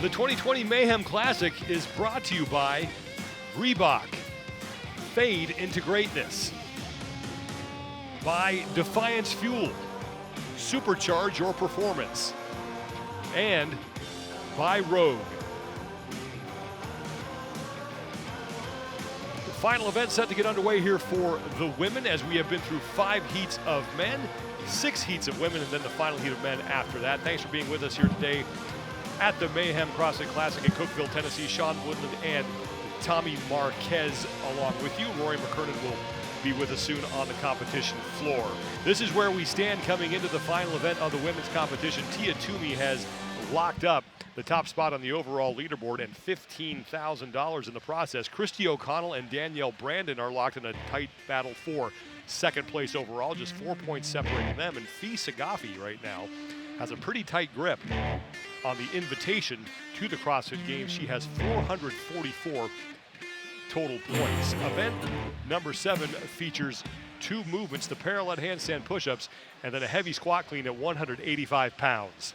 The 2020 Mayhem Classic is brought to you by Reebok. Fade into greatness. By Defiance Fuel. Supercharge your performance. And by Rogue. The final event set to get underway here for the women, as we have been through 5 heats of men, 6 heats of women, and then the final heat of men after that. Thanks for being with us here today at the Mayhem CrossFit Classic in Cookeville, Tennessee. Sean Woodland and Tommy Marquez along with you. Rory McKernan will be with us soon on the competition floor. This is where we stand coming into the final event of the women's competition. Tia Toomey has locked up the top spot on the overall leaderboard and $15,000 in the process. Christy O'Connell and Danielle Brandon are locked in a tight battle for second place overall, just 4 points separating them. And Fee Sagafi right now has a pretty tight grip on the invitation to the CrossFit Games. She has 444 total points. Event number 7 features 2 movements, the parallel handstand push-ups, and then a heavy squat clean at 185 pounds.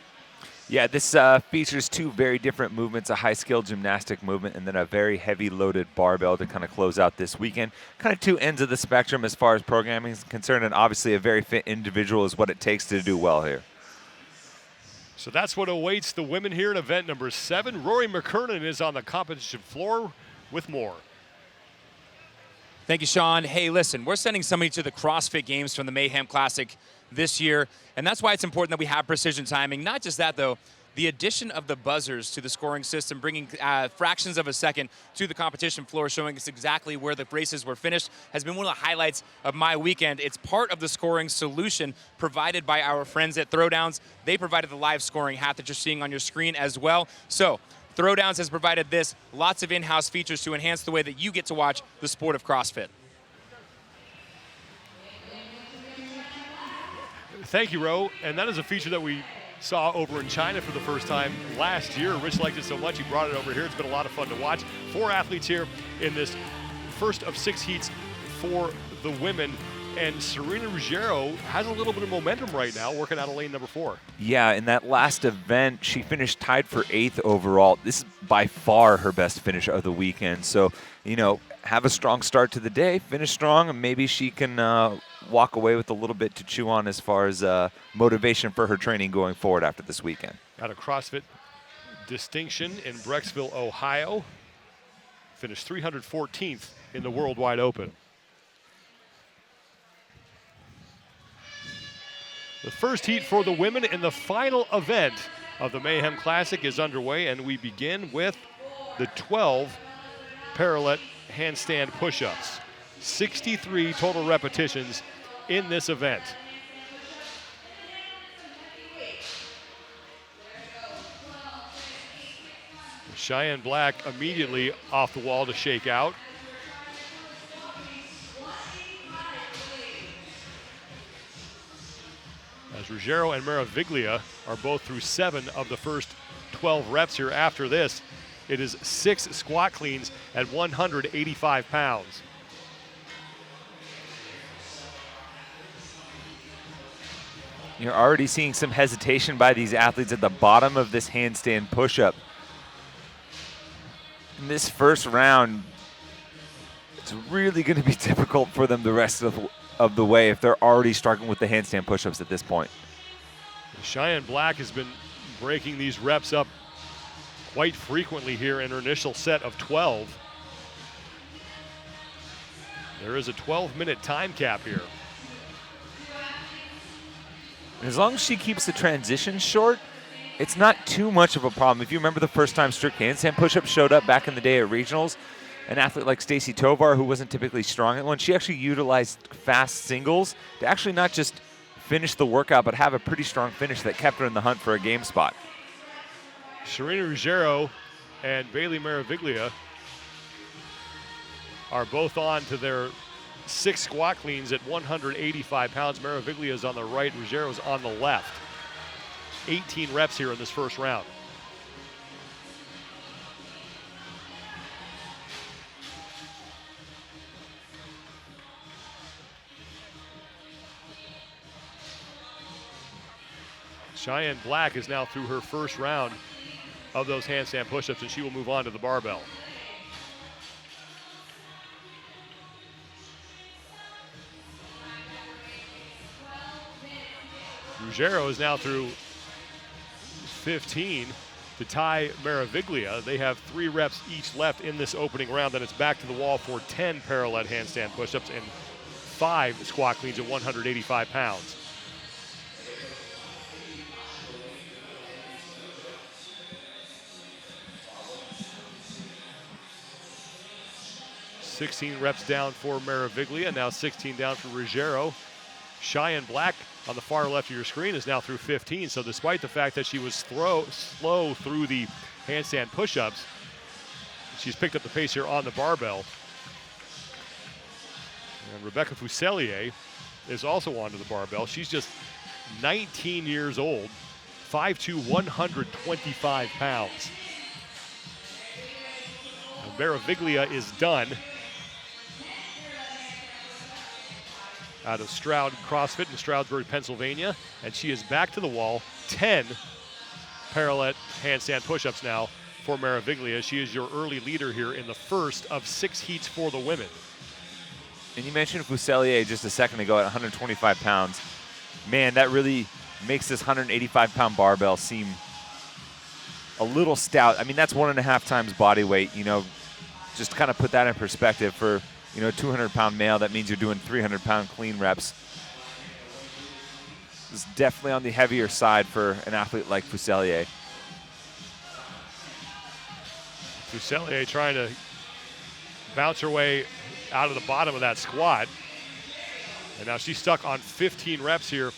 Yeah, this features 2 very different movements, a high-skill gymnastic movement and then a very heavy-loaded barbell to kind of close out this weekend. Kind of 2 ends of the spectrum as far as programming is concerned, and obviously a very fit individual is what it takes to do well here. So that's what awaits the women here in event number 7. Rory McKernan is on the competition floor with more. Thank you, Sean. Hey, listen, we're sending somebody to the CrossFit Games from the Mayhem Classic this year, and that's why it's important that we have precision timing. Not just that, though, the addition of the buzzers to the scoring system, bringing fractions of a second to the competition floor, showing us exactly where the races were finished, has been one of the highlights of my weekend. It's part of the scoring solution provided by our friends at Throwdowns. They provided the live scoring hat that you're seeing on your screen as well. So Throwdowns has provided this, lots of in-house features to enhance the way that you get to watch the sport of CrossFit. Thank you, Ro. And that is a feature that we saw over in China for the first time last year. Rich liked it so much he brought it over here. It's been a lot of fun to watch. 4 athletes here in this first of 6 heats for the women. And Serena Ruggiero has a little bit of momentum right now, working out of lane number 4. Yeah, in that last event, she finished tied for 8th overall. This is by far her best finish of the weekend. So, you know, have a strong start to the day, finish strong, and maybe she can walk away with a little bit to chew on as far as motivation for her training going forward after this weekend. Got a CrossFit distinction in Brecksville, Ohio. Finished 314th in the Worldwide Open. The first heat for the women in the final event of the Mayhem Classic is underway, and we begin with the 12 parallel handstand push-ups. 63 total repetitions in this event. Cheyenne Black immediately off the wall to shake out. As Ruggiero and Meraviglia are both through 7 of the first 12 reps here. After this, it is 6 squat cleans at 185 pounds. You're already seeing some hesitation by these athletes at the bottom of this handstand push-up. In this first round, it's really going to be difficult for them the rest of the way if they're already struggling with the handstand push-ups at this point. Cheyenne Black has been breaking these reps up quite frequently here in her initial set of 12. There is a 12-minute time cap here. As long as she keeps the transition short, it's not too much of a problem. If you remember the first time strict handstand push-ups showed up back in the day at regionals, an athlete like Stacy Tovar, who wasn't typically strong at one, she actually utilized fast singles to actually not just finish the workout, but have a pretty strong finish that kept her in the hunt for a game spot. Serena Ruggiero and Bailey Meraviglia are both on to their 6 squat cleans at 185 pounds. Meraviglia is on the right, Ruggiero's on the left. 18 reps here in this first round. Cheyenne Black is now through her first round of those handstand push-ups, and she will move on to the barbell. Ruggiero is now through 15 to tie Meraviglia. They have 3 reps each left in this opening round. Then it's back to the wall for 10 parallel handstand push-ups and 5 squat cleans at 185 pounds. $16 reps down for Meraviglia, now 16 down for Ruggiero. Cheyenne Black on the far left of your screen is now through 15, so despite the fact that she was slow through the handstand push-ups, she's picked up the pace here on the barbell. And Rebecca Fuselier is also onto the barbell. She's just 19 years old, 5'2", 125 pounds. And Meraviglia is done. Out of Stroud CrossFit in Stroudsburg, Pennsylvania. And she is back to the wall. 10 parallel handstand push-ups now for Meraviglia. She is your early leader here in the first of 6 heats for the women. And you mentioned Fuselier just a second ago at 125 pounds. Man, that really makes this 185-pound barbell seem a little stout. I mean, that's 1.5 times body weight. You know, just to kind of put that in perspective for, you know, a 200-pound male, that means you're doing 300-pound clean reps. It's definitely on the heavier side for an athlete like Fuselier. Fuselier trying to bounce her way out of the bottom of that squat. And now she's stuck on 15 reps here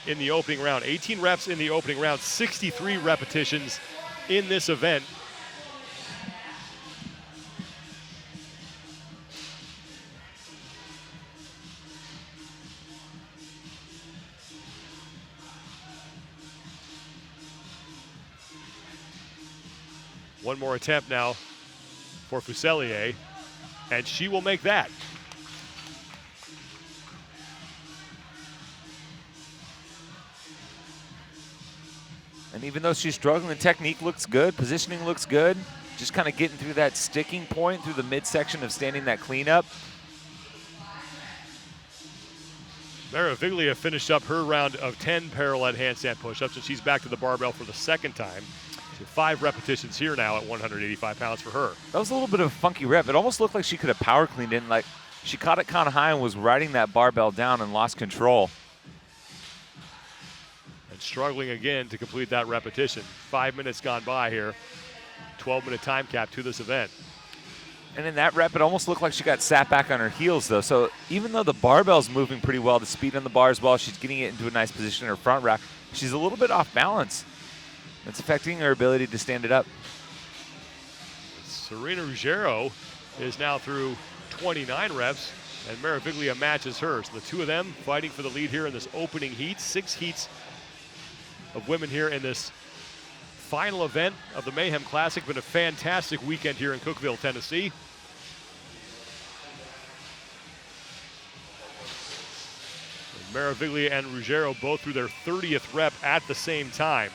in the opening round. 18 reps in the opening round, 63 repetitions in this event. One more attempt now for Fuselier, and she will make that. And even though she's struggling, the technique looks good, positioning looks good, just kind of getting through that sticking point through the midsection of standing that clean up. Meraviglia finished up her round of 10 parallel handstand push-ups, and she's back to the barbell for the second time. So 5 repetitions here now at 185 pounds for her. That was a little bit of a funky rep. It almost looked like she could have power cleaned in. Like she caught it kind of high and was riding that barbell down and lost control. And struggling again to complete that repetition. 5 minutes gone by here. 12-minute time cap to this event. And in that rep, it almost looked like she got sat back on her heels, though. So even though the barbell's moving pretty well, the speed on the bar as well, she's getting it into a nice position in her front rack, she's a little bit off balance. It's affecting her ability to stand it up. Serena Ruggiero is now through 29 reps, and Meraviglia matches her. So the two of them fighting for the lead here in this opening heat. 6 heats of women here in this final event of the Mayhem Classic. Been a fantastic weekend here in Cookeville, Tennessee. And Meraviglia and Ruggiero both through their 30th rep at the same time.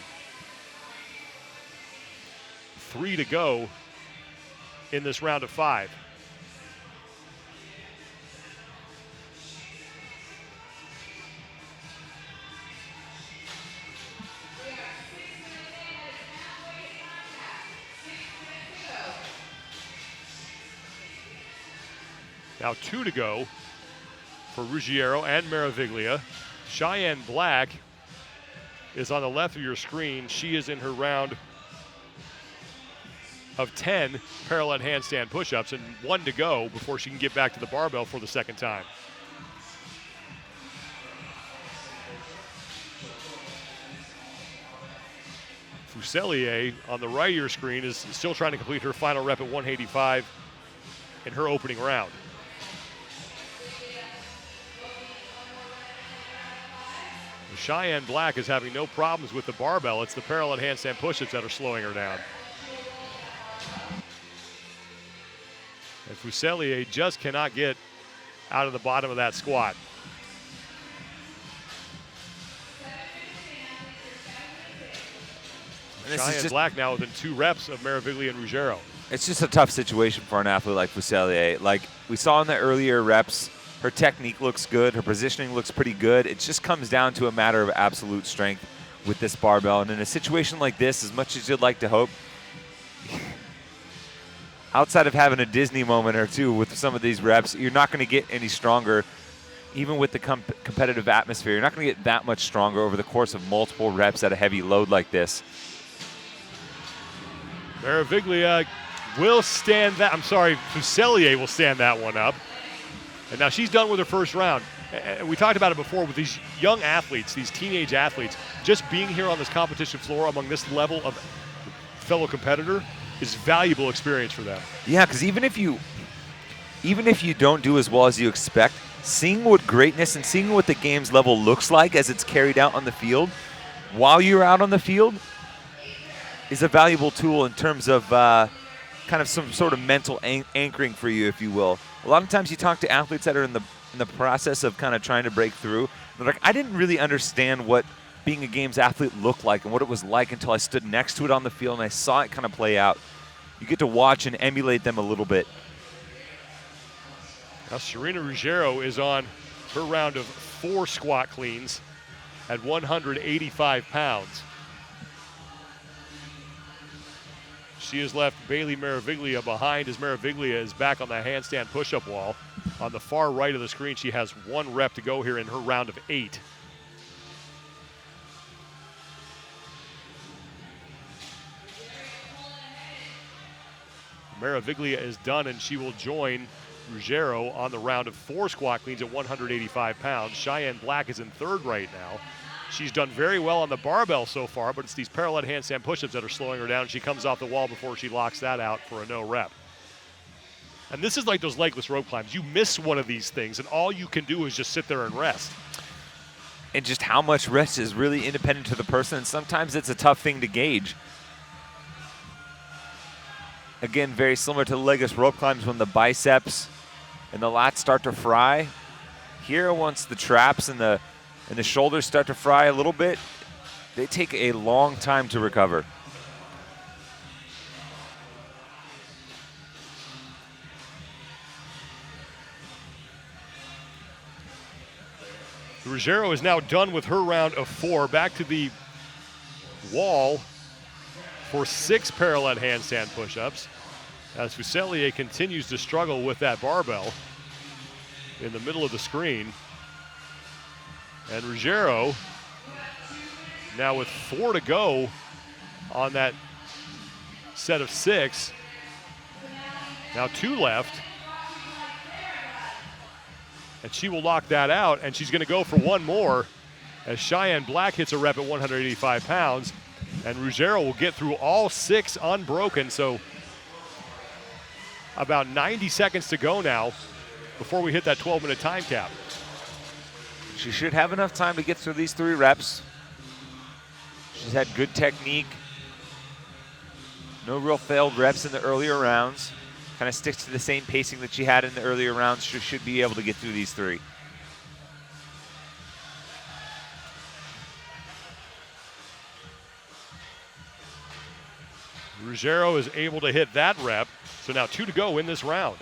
3 to go in this round of 5. Now 2 to go for Ruggiero and Meraviglia. Cheyenne Black is on the left of your screen. She is in her round of 10 parallel handstand push-ups, and 1 to go before she can get back to the barbell for the second time. Fuselier on the right of your screen is still trying to complete her final rep at 185 in her opening round. Cheyenne Black is having no problems with the barbell. It's the parallel handstand push-ups that are slowing her down. And Fuselier just cannot get out of the bottom of that squat. Cheyenne Black now within 2 reps of Maraviglia and Ruggiero. It's just a tough situation for an athlete like Fuselier. Like we saw in the earlier reps, her technique looks good, her positioning looks pretty good. It just comes down to a matter of absolute strength with this barbell. And in a situation like this, as much as you'd like to hope, outside of having a Disney moment or two with some of these reps, you're not going to get any stronger. Even with the competitive atmosphere, you're not going to get that much stronger over the course of multiple reps at a heavy load like this. Maraviglia will stand that. I'm sorry, Fuselier will stand that one up. And now she's done with her first round. And we talked about it before with these young athletes, these teenage athletes, just being here on this competition floor among this level of fellow competitor is valuable experience for them. Yeah, because even if you don't do as well as you expect, seeing what greatness and seeing what the game's level looks like as it's carried out on the field while you're out on the field is a valuable tool in terms of kind of some sort of mental anchoring for you, if you will. A lot of times you talk to athletes that are in the process of kind of trying to break through. They're like, I didn't really understand what being a games athlete looked like and what it was like until I stood next to it on the field and I saw it kind of play out. You get to watch and emulate them a little bit. Now Serena Ruggiero is on her round of 4 squat cleans at 185 pounds. She has left Bailey Maraviglia behind as Maraviglia is back on the handstand push-up wall. On the far right of the screen, she has 1 rep to go here in her round of 8. Maraviglia is done, and she will join Ruggiero on the round of 4 squat cleans at 185 pounds. Cheyenne Black is in 3rd right now. She's done very well on the barbell so far, but it's these parallel handstand push-ups that are slowing her down. She comes off the wall before she locks that out for a no rep. And this is like those legless rope climbs. You miss one of these things, and all you can do is just sit there and rest. And just how much rest is really independent to the person, and sometimes it's a tough thing to gauge. Again, very similar to the legless rope climbs when the biceps and the lats start to fry. Here, once the traps and the shoulders start to fry a little bit, they take a long time to recover. Ruggiero is now done with her round of 4. Back to the wall for 6 parallel handstand push-ups as Fuselier continues to struggle with that barbell in the middle of the screen. And Ruggiero now with 4 to go on that set of 6. Now 2 left. And she will lock that out, and she's going to go for 1 more as Cheyenne Black hits a rep at 185 pounds. And Ruggiero will get through all 6 unbroken. So about 90 seconds to go now before we hit that 12-minute time cap. She should have enough time to get through these 3 reps. She's had good technique. No real failed reps in the earlier rounds. Kind of sticks to the same pacing that she had in the earlier rounds. She should be able to get through these 3. Ruggiero is able to hit that rep. So now 2 to go in this round.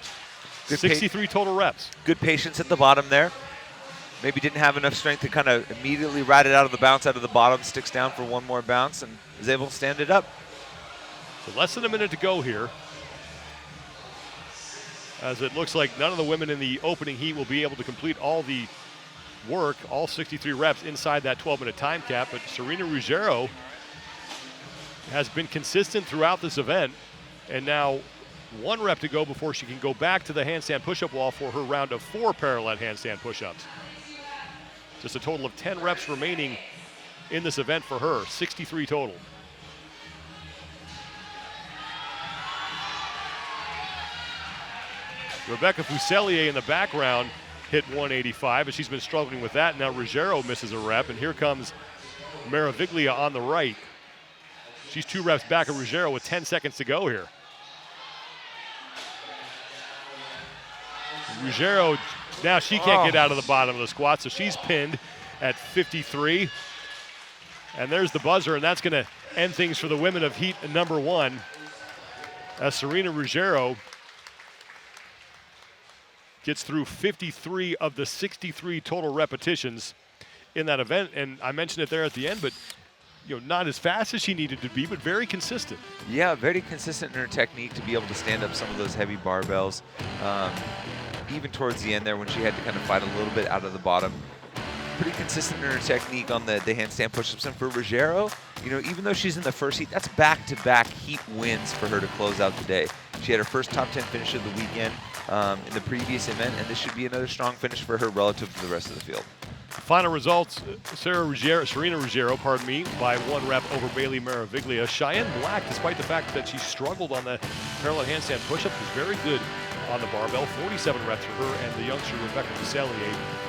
Good 63 total reps. Good patience at the bottom there. Maybe didn't have enough strength to kind of immediately ride it out of the bounce out of the bottom, sticks down for 1 more bounce, and is able to stand it up. So less than a minute to go here, as it looks like none of the women in the opening heat will be able to complete all the work, all 63 reps inside that 12-minute time cap. But Serena Ruggiero has been consistent throughout this event, and now 1 rep to go before she can go back to the handstand push-up wall for her round of 4 parallel handstand push-ups. Just a total of 10 reps remaining in this event for her, 63 total. Rebecca Fuselier in the background hit 185, and she's been struggling with that. Now Ruggiero misses a rep, and here comes Maraviglia on the right. She's 2 reps back of Ruggiero with 10 seconds to go here. Ruggiero, now she can't get out of the bottom of the squat, so she's pinned at 53. And there's the buzzer, and that's going to end things for the women of heat number 1 as Serena Ruggiero gets through 53 of the 63 total repetitions in that event. And I mentioned it there at the end, but not as fast as she needed to be, but very consistent. Yeah, very consistent in her technique to be able to stand up some of those heavy barbells. Even towards the end there when she had to kind of fight a little bit out of the bottom. Pretty consistent in her technique on the handstand push-ups. And for Ruggiero, even though she's in the first heat, that's back-to-back heat wins for her to close out the day. She had her first top 10 finish of the weekend in the previous event, and this should be another strong finish for her relative to the rest of the field. Final results, Serena Ruggiero, by 1 rep over Bailey Maraviglia. Cheyenne Black, despite the fact that she struggled on the parallel handstand push-ups, was very good on the barbell. 47 reps for her, and the youngster Rebecca Desellier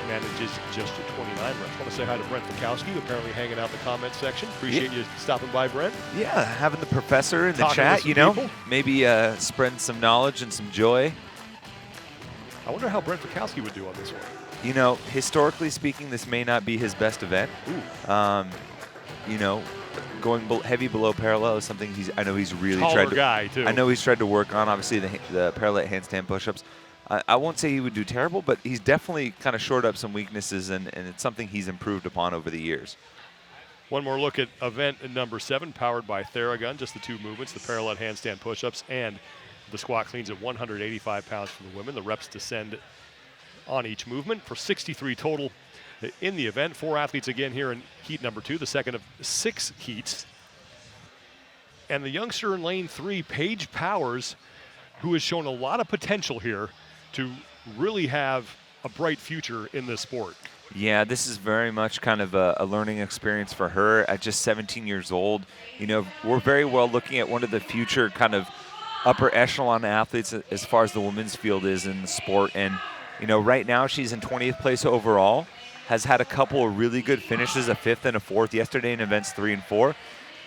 manages just 29 reps. I want to say hi to Brent Fikowski, apparently hanging out in the comment section. Appreciate you stopping by, Brent. Yeah, having the professor in the Talking chat, maybe spreading some knowledge and some joy. I wonder how Brent Fikowski would do on this one. Historically speaking, this may not be his best event. Going heavy below parallel is something I know he's really Taller tried to. Guy too. I know he's tried to work on. Obviously, the parallel handstand push-ups. I won't say he would do terrible, but he's definitely kind of shored up some weaknesses, and it's something he's improved upon over the years. One more look at event number 7, powered by Theragun. Just the 2 movements: the parallel handstand push-ups and the squat cleans at 185 pounds for the women. The reps descend on each movement for 63 total in the event. 4 athletes again here in heat number 2, the second of 6 heats. And the youngster in lane 3, Paige Powers, who has shown a lot of potential here to really have a bright future in this sport. Yeah, this is very much kind of a learning experience for her at just 17 years old. We're very well looking at one of the future kind of upper echelon athletes as far as the women's field is in the sport. And right now she's in 20th place overall, has had a couple of really good finishes, a 5th and a 4th yesterday in events 3 and 4,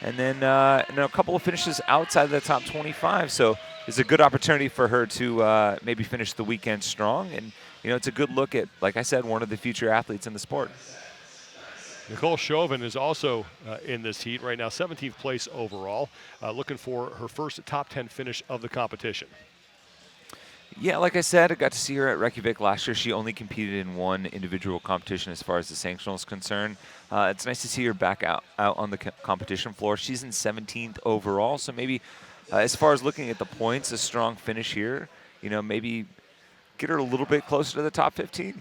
and then a couple of finishes outside of the top 25. So it's a good opportunity for her to maybe finish the weekend strong. And, it's a good look at, like I said, one of the future athletes in the sport. Nicole Chauvin is also in this heat right now, 17th place overall, looking for her first top 10 finish of the competition. Yeah, like I said, I got to see her at Reykjavik last year. She only competed in 1 individual competition as far as the Sanctionals is concerned. It's nice to see her back out on the competition floor. She's in 17th overall, so maybe as far as looking at the points, a strong finish here, maybe get her a little bit closer to the top 15.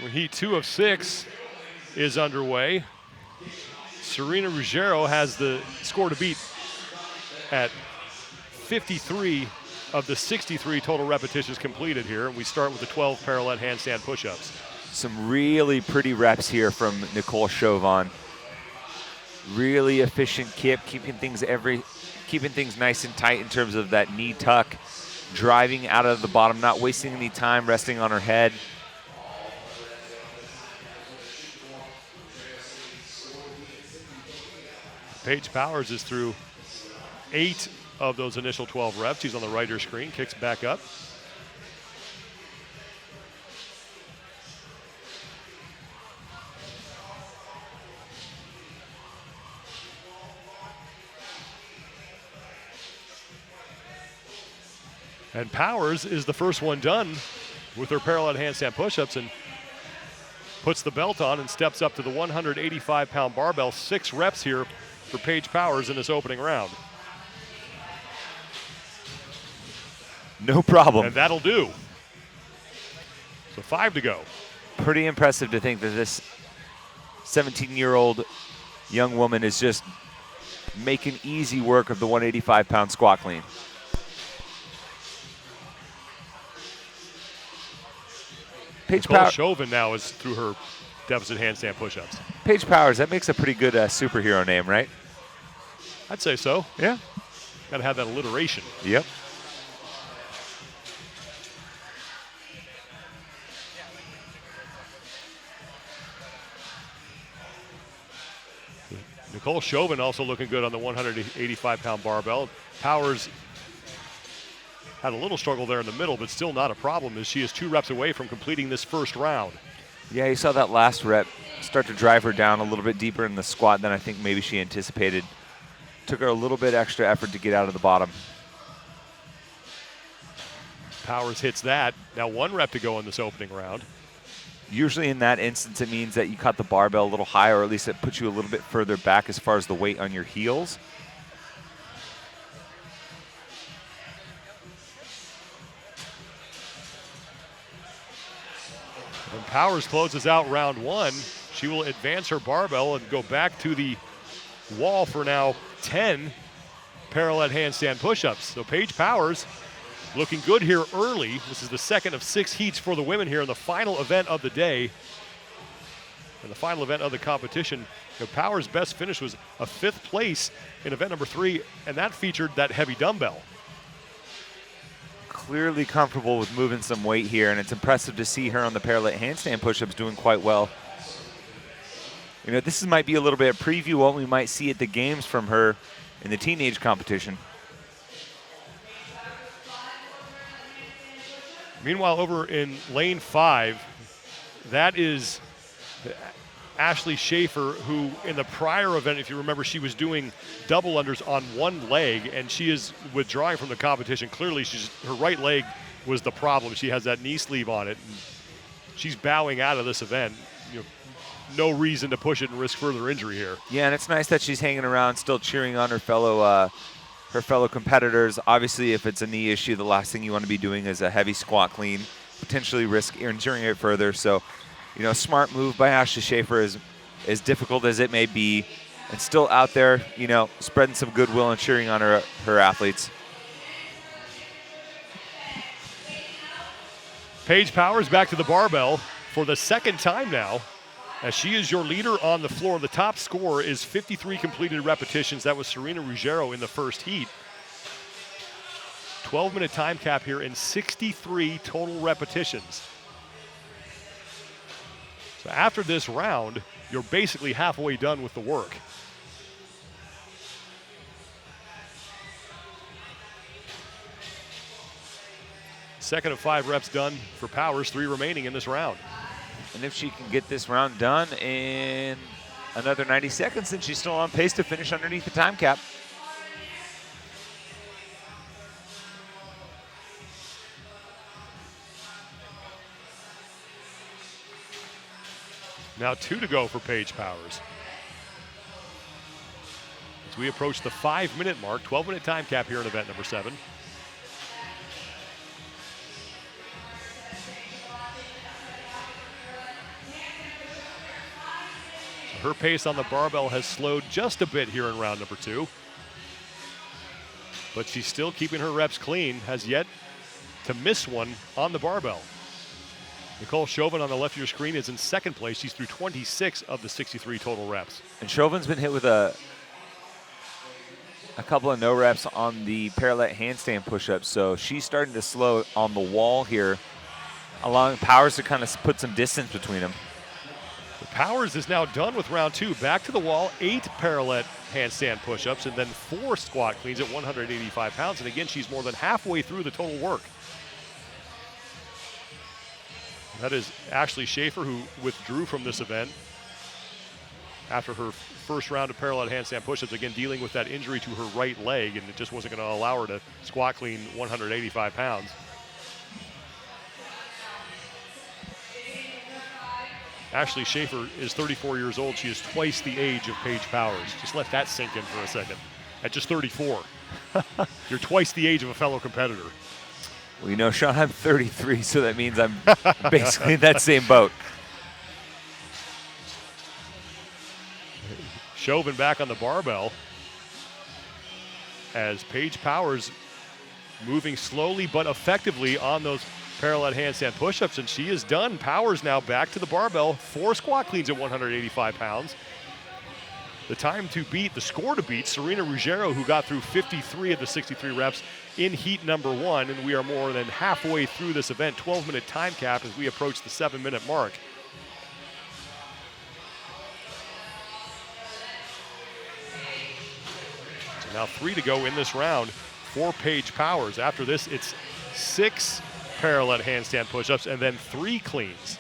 Well, heat 2 of 6 is underway. Serena Ruggiero has the score to beat at 53 of the 63 total repetitions completed here. And we start with the 12 parallel handstand push-ups. Some really pretty reps here from Nicole Chauvin. Really efficient kip, keeping things nice and tight in terms of that knee tuck, driving out of the bottom, not wasting any time, resting on her head. Paige Powers is through 8 of those initial 12 reps. She's on the right of her screen, kicks back up. And Powers is the first one done with her parallel handstand push-ups and puts the belt on and steps up to the 185-pound barbell. 6 reps here for Paige Powers in this opening round. No problem. And that'll do. So 5 to go. Pretty impressive to think that this 17-year-old young woman is just making easy work of the 185-pound squat clean. Nicole Chauvin now is through her deficit handstand push-ups. Paige Powers, that makes a pretty good superhero name, right? I'd say so. Yeah. Got to have that alliteration. Yep. Nicole Chauvin also looking good on the 185-pound barbell. Powers had a little struggle there in the middle, but still not a problem as she is 2 reps away from completing this first round. Yeah, you saw that last rep start to drive her down a little bit deeper in the squat than I think maybe she anticipated. Took her a little bit extra effort to get out of the bottom. Powers hits that. Now 1 rep to go in this opening round. Usually in that instance, it means that you caught the barbell a little higher, or at least it puts you a little bit further back as far as the weight on your heels. When Powers closes out round 1, she will advance her barbell and go back to the wall for now 10 parallel handstand push-ups. So Paige Powers looking good here early. This is the second of 6 heats for the women here in the final event of the day. In the final event of the competition, Powers' best finish was a 5th place in event number 3, and that featured that heavy dumbbell. Clearly comfortable with moving some weight here, and it's impressive to see her on the parallel handstand push-ups doing quite well. You know, this might be a little bit of preview what we might see at the games from her in the teenage competition. Meanwhile, over in lane 5, that is Ashley Schaefer, who in the prior event, if you remember, she was doing double unders on 1 leg, and she is withdrawing from the competition. Clearly, her right leg was the problem. She has that knee sleeve on it, and she's bowing out of this event. You know, no reason to push it and risk further injury here. Yeah, and it's nice that she's hanging around, still cheering on her fellow competitors. Obviously, if it's a knee issue, the last thing you want to be doing is a heavy squat clean, potentially risk injuring it further. So, you know, smart move by Ashley Schaefer, as difficult as it may be, and still out there, you know, spreading some goodwill and cheering on her athletes. Paige Powers back to the barbell for the 2nd time now, as she is your leader on the floor. The top score is 53 completed repetitions. That was Serena Ruggiero in the first heat. 12-minute time cap here and 63 total repetitions. So after this round, you're basically halfway done with the work. Second of 5 reps done for Powers, 3 remaining in this round. And if she can get this round done in another 90 seconds, then she's still on pace to finish underneath the time cap. Now 2 to go for Paige Powers. As we approach the 5-minute mark, 12-minute time cap here in event number 7. Her pace on the barbell has slowed just a bit here in round number 2. But she's still keeping her reps clean, has yet to miss one on the barbell. Nicole Chauvin on the left of your screen is in 2nd place. She's through 26 of the 63 total reps. And Chauvin's been hit with a couple of no reps on the parallel handstand push-ups, so she's starting to slow on the wall here, allowing Powers to kind of put some distance between them. Powers is now done with round 2. Back to the wall, 8 parallel handstand push-ups, and then 4 squat cleans at 185 pounds. And again, she's more than halfway through the total work. That is Ashley Schaefer, who withdrew from this event after her first round of parallel handstand push-ups, again dealing with that injury to her right leg, and it just wasn't going to allow her to squat clean 185 pounds. Ashley Schaefer is 34 years old. She is twice the age of Paige Powers. Just let that sink in for a second. At just 34, you're twice the age of a fellow competitor. Well, you know, Sean, I'm 33, so that means I'm basically in that same boat. Chauvin back on the barbell as Paige Powers moving slowly but effectively on those parallel handstand push-ups, and she is done. Powers now back to the barbell, 4 squat cleans at 185 pounds. The time to beat, the score to beat, Serena Ruggiero, who got through 53 of the 63 reps in heat number 1, and we are more than halfway through this event. 12-minute time cap as we approach the 7-minute mark. So now 3 to go in this round for Paige Powers. After this, it's 6 parallel handstand push-ups and then 3 cleans.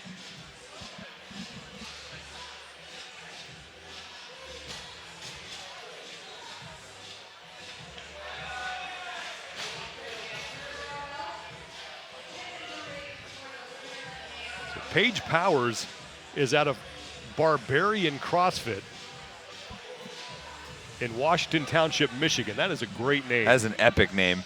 Paige Powers is out of Barbarian CrossFit in Washington Township, Michigan. That is a great name. That is an epic name.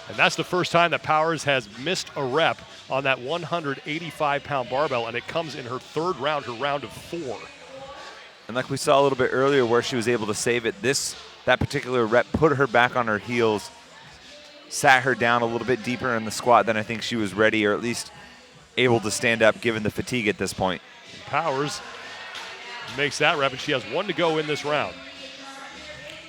And that's the first time that Powers has missed a rep on that 185-pound barbell, and it comes in her third round, her round of 4. And like we saw a little bit earlier where she was able to save it, that particular rep put her back on her heels, sat her down a little bit deeper in the squat than I think she was ready, or at least able to stand up given the fatigue at this point. Powers makes that rep, and she has 1 to go in this round.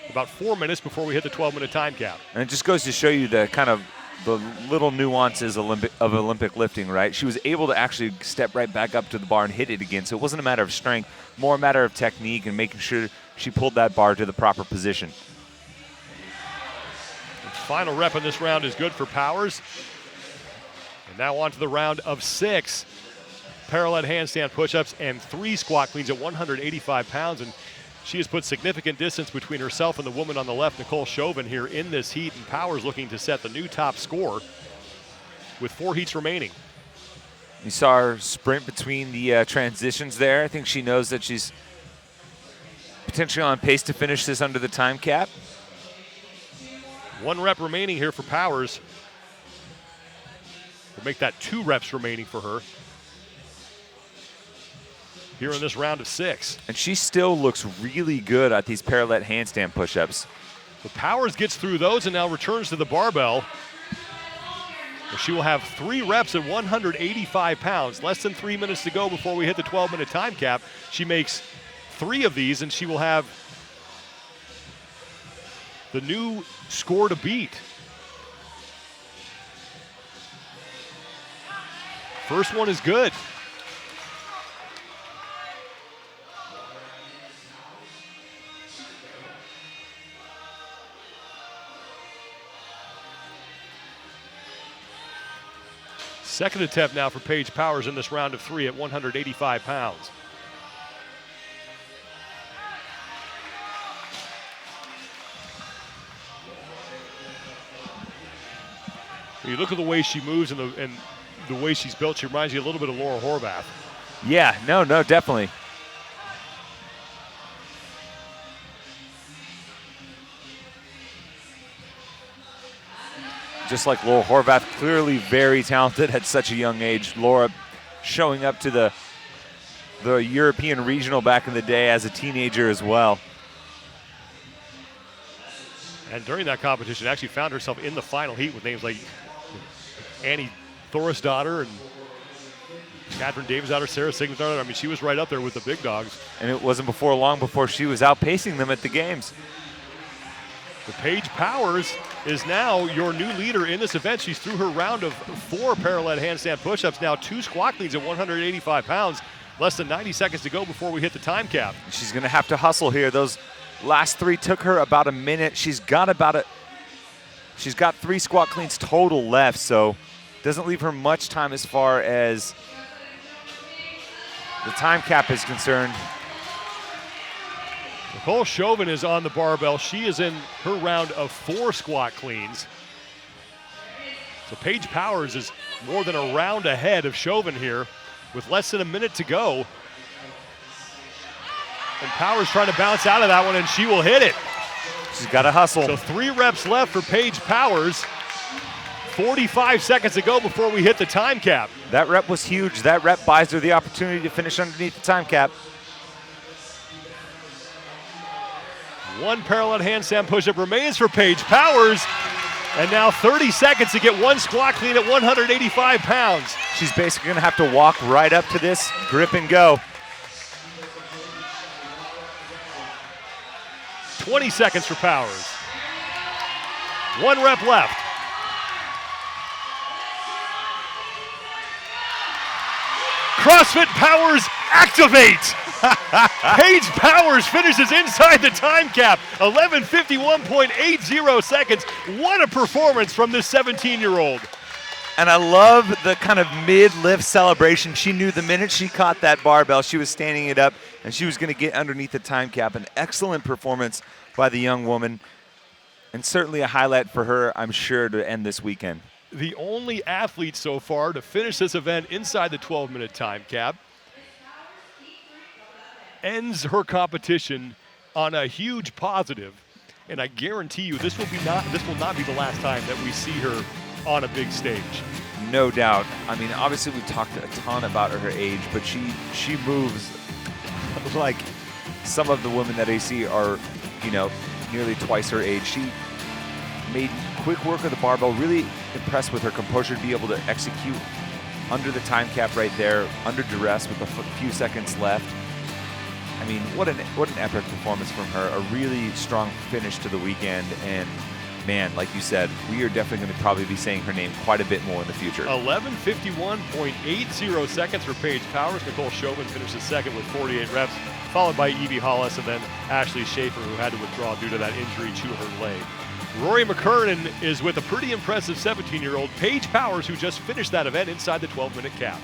About 4 minutes before we hit the 12-minute time cap. And it just goes to show you the kind of the little nuances of Olympic lifting, right? She was able to actually step right back up to the bar and hit it again. So it wasn't a matter of strength, more a matter of technique and making sure she pulled that bar to the proper position. The final rep in this round is good for Powers. And now on to the round of 6. Parallel handstand push-ups and 3 squat cleans at 185 pounds. And she has put significant distance between herself and the woman on the left, Nicole Chauvin, here in this heat. And Powers looking to set the new top score with 4 heats remaining. You saw her sprint between the transitions there. I think she knows that she's potentially on pace to finish this under the time cap. 1 rep remaining here for Powers. We'll make that 2 reps remaining for her here in this round of 6. And she still looks really good at these parallel handstand push-ups. So Powers gets through those and now returns to the barbell. She will have 3 reps at 185 pounds. Less than 3 minutes to go before we hit the 12-minute time cap. She makes 3 of these, and she will have the new score to beat. First one is good. Second attempt now for Paige Powers in this round of 3 at 185 pounds. You look at the way she moves and the way she's built, she reminds you a little bit of Laura Horvath. Yeah, no, definitely. Just like Laura Horvath, clearly very talented at such a young age. Laura showing up to the European regional back in the day as a teenager as well. And during that competition, actually found herself in the final heat with names like Annie Thorisdottir and Catherine Davidsdottir, Sarah Sigmundsdottir. I mean, she was right up there with the big dogs. And it wasn't long before she was outpacing them at the games. The Paige Powers is now your new leader in this event. She's through her round of 4 parallel handstand push-ups, now 2 squat cleans at 185 pounds. Less than 90 seconds to go before we hit the time cap. She's going to have to hustle here. Those last 3 took her about a minute. She's got 3 squat cleans total left, so doesn't leave her much time as far as the time cap is concerned. Nicole Chauvin is on the barbell. She is in her round of 4 squat cleans. So Paige Powers is more than a round ahead of Chauvin here with less than a minute to go. And Powers trying to bounce out of that one, and she will hit it. She's got to hustle. So 3 reps left for Paige Powers. 45 seconds to go before we hit the time cap. That rep was huge. That rep buys her the opportunity to finish underneath the time cap. 1 parallel handstand push-up remains for Paige Powers. And now 30 seconds to get 1 squat clean at 185 pounds. She's basically going to have to walk right up to this, grip and go. 20 seconds for Powers. 1 rep left. CrossFit Powers activate! Paige Powers finishes inside the time cap, 11:51.80 seconds. What a performance from this 17-year-old. And I love the kind of mid-lift celebration. She knew the minute she caught that barbell, she was standing it up, and she was going to get underneath the time cap. An excellent performance by the young woman, and certainly a highlight for her, I'm sure, to end this weekend. the only athlete so far to finish this event inside the 12-minute time cap, ends her competition on a huge positive, and I guarantee you this will not be the last time that we see her on a big stage. No doubt. I mean, obviously we've talked a ton about her age, but she moves like some of the women that I see are, you know, nearly twice her age. She made quick work of the barbell, really impressed with her composure to be able to execute under the time cap right there, under duress with a few seconds left. I mean, what an epic performance from her. A really strong finish to the weekend, and man, like you said, we are definitely going to probably be saying her name quite a bit more in the future. 11:51.80 seconds for Paige Powers. Nicole Chauvin finishes second with 48 reps, followed by Evie Hollis and then Ashley Schaefer, who had to withdraw due to that injury to her leg. Rory McKernan is with a pretty impressive 17-year-old Paige Powers, who just finished that event inside the 12-minute cap.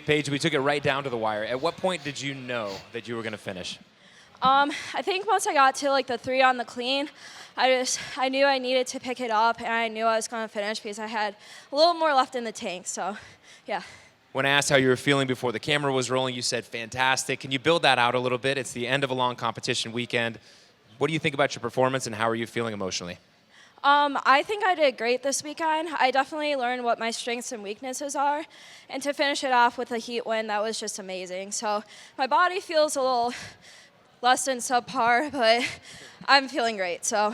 Paige, we took it right down to the wire. At what point did you know that you were going to finish? I think once I got to like the 3 on the clean, I knew I needed to pick it up, and I knew I was going to finish because I had a little more left in the tank. So, yeah. When asked how you were feeling before the camera was rolling, you said fantastic. Can you build that out a little bit? It's the end of a long competition weekend. What do you think about your performance, and how are you feeling emotionally? I think I did great this weekend. I definitely learned what my strengths and weaknesses are, and to finish it off with a heat win, that was just amazing. So my body feels a little less than subpar, but I'm feeling great. So.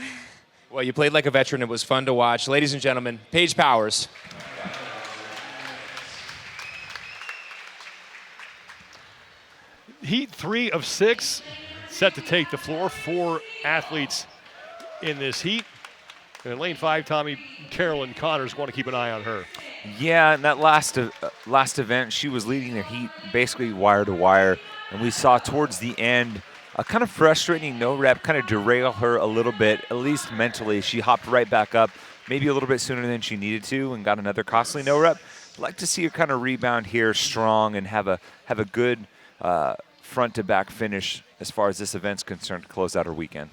Well, you played like a veteran. It was fun to watch. Ladies and gentlemen, Paige Powers. Heat 3 of 6 set to take the floor. 4 athletes in this heat. And in lane 5, Tommy, Carolyn Connors, want to keep an eye on her. Yeah, in that last event, she was leading the heat basically wire to wire. And we saw towards the end a kind of frustrating no rep kind of derail her a little bit, at least mentally. She hopped right back up, maybe a little bit sooner than she needed to, and got another costly no rep. I'd like to see her kind of rebound here strong and have a good front to back finish as far as this event's concerned to close out her weekend.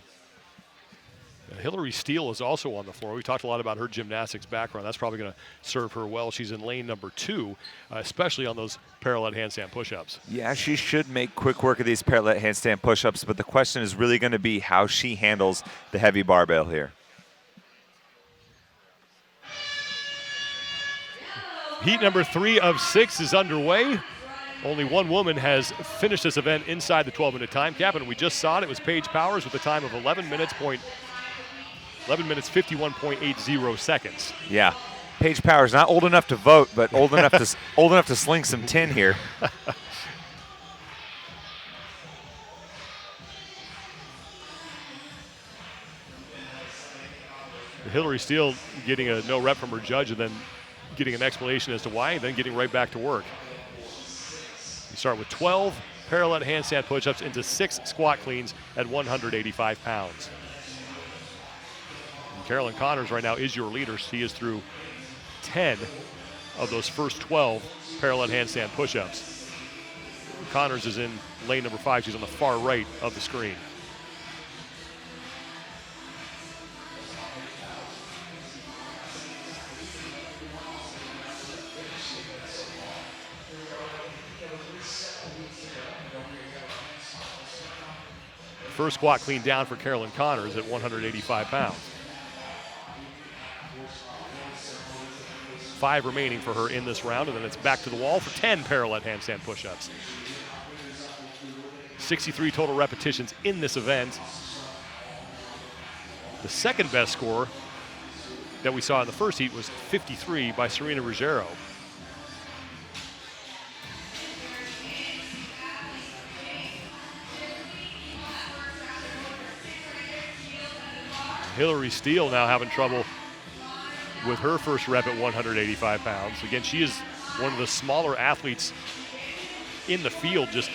Hillary Steele is also on the floor. We talked a lot about her gymnastics background. That's probably going to serve her well. She's in lane number 2, especially on those parallel handstand push-ups. Yeah, she should make quick work of these parallel handstand push-ups, but the question is really going to be how she handles the heavy barbell here. Heat number 3 of 6 is underway. Only one woman has finished this event inside the 12-minute time cap, and we just saw it. It was Paige Powers with a time of 11 minutes 51.80 seconds. Yeah, Paige Powers not old enough to vote, but old enough to sling some tin here. Hillary Steele getting a no rep from her judge and then getting an explanation as to why, and then getting right back to work. You start with 12 parallel handstand push-ups into 6 squat cleans at 185 pounds. And Carolyn Connors right now is your leader. She is through 10 of those first 12 parallel handstand push-ups. Connors is in lane number 5. She's on the far right of the screen. First squat clean down for Carolyn Connors at 185 pounds. 5 remaining for her in this round, and then it's back to the wall for 10 parallel handstand push-ups. 63 total repetitions in this event. The second best score that we saw in the first heat was 53 by Serena Ruggiero. Hillary Steele now having trouble with her first rep at 185 pounds. Again, she is one of the smaller athletes in the field, just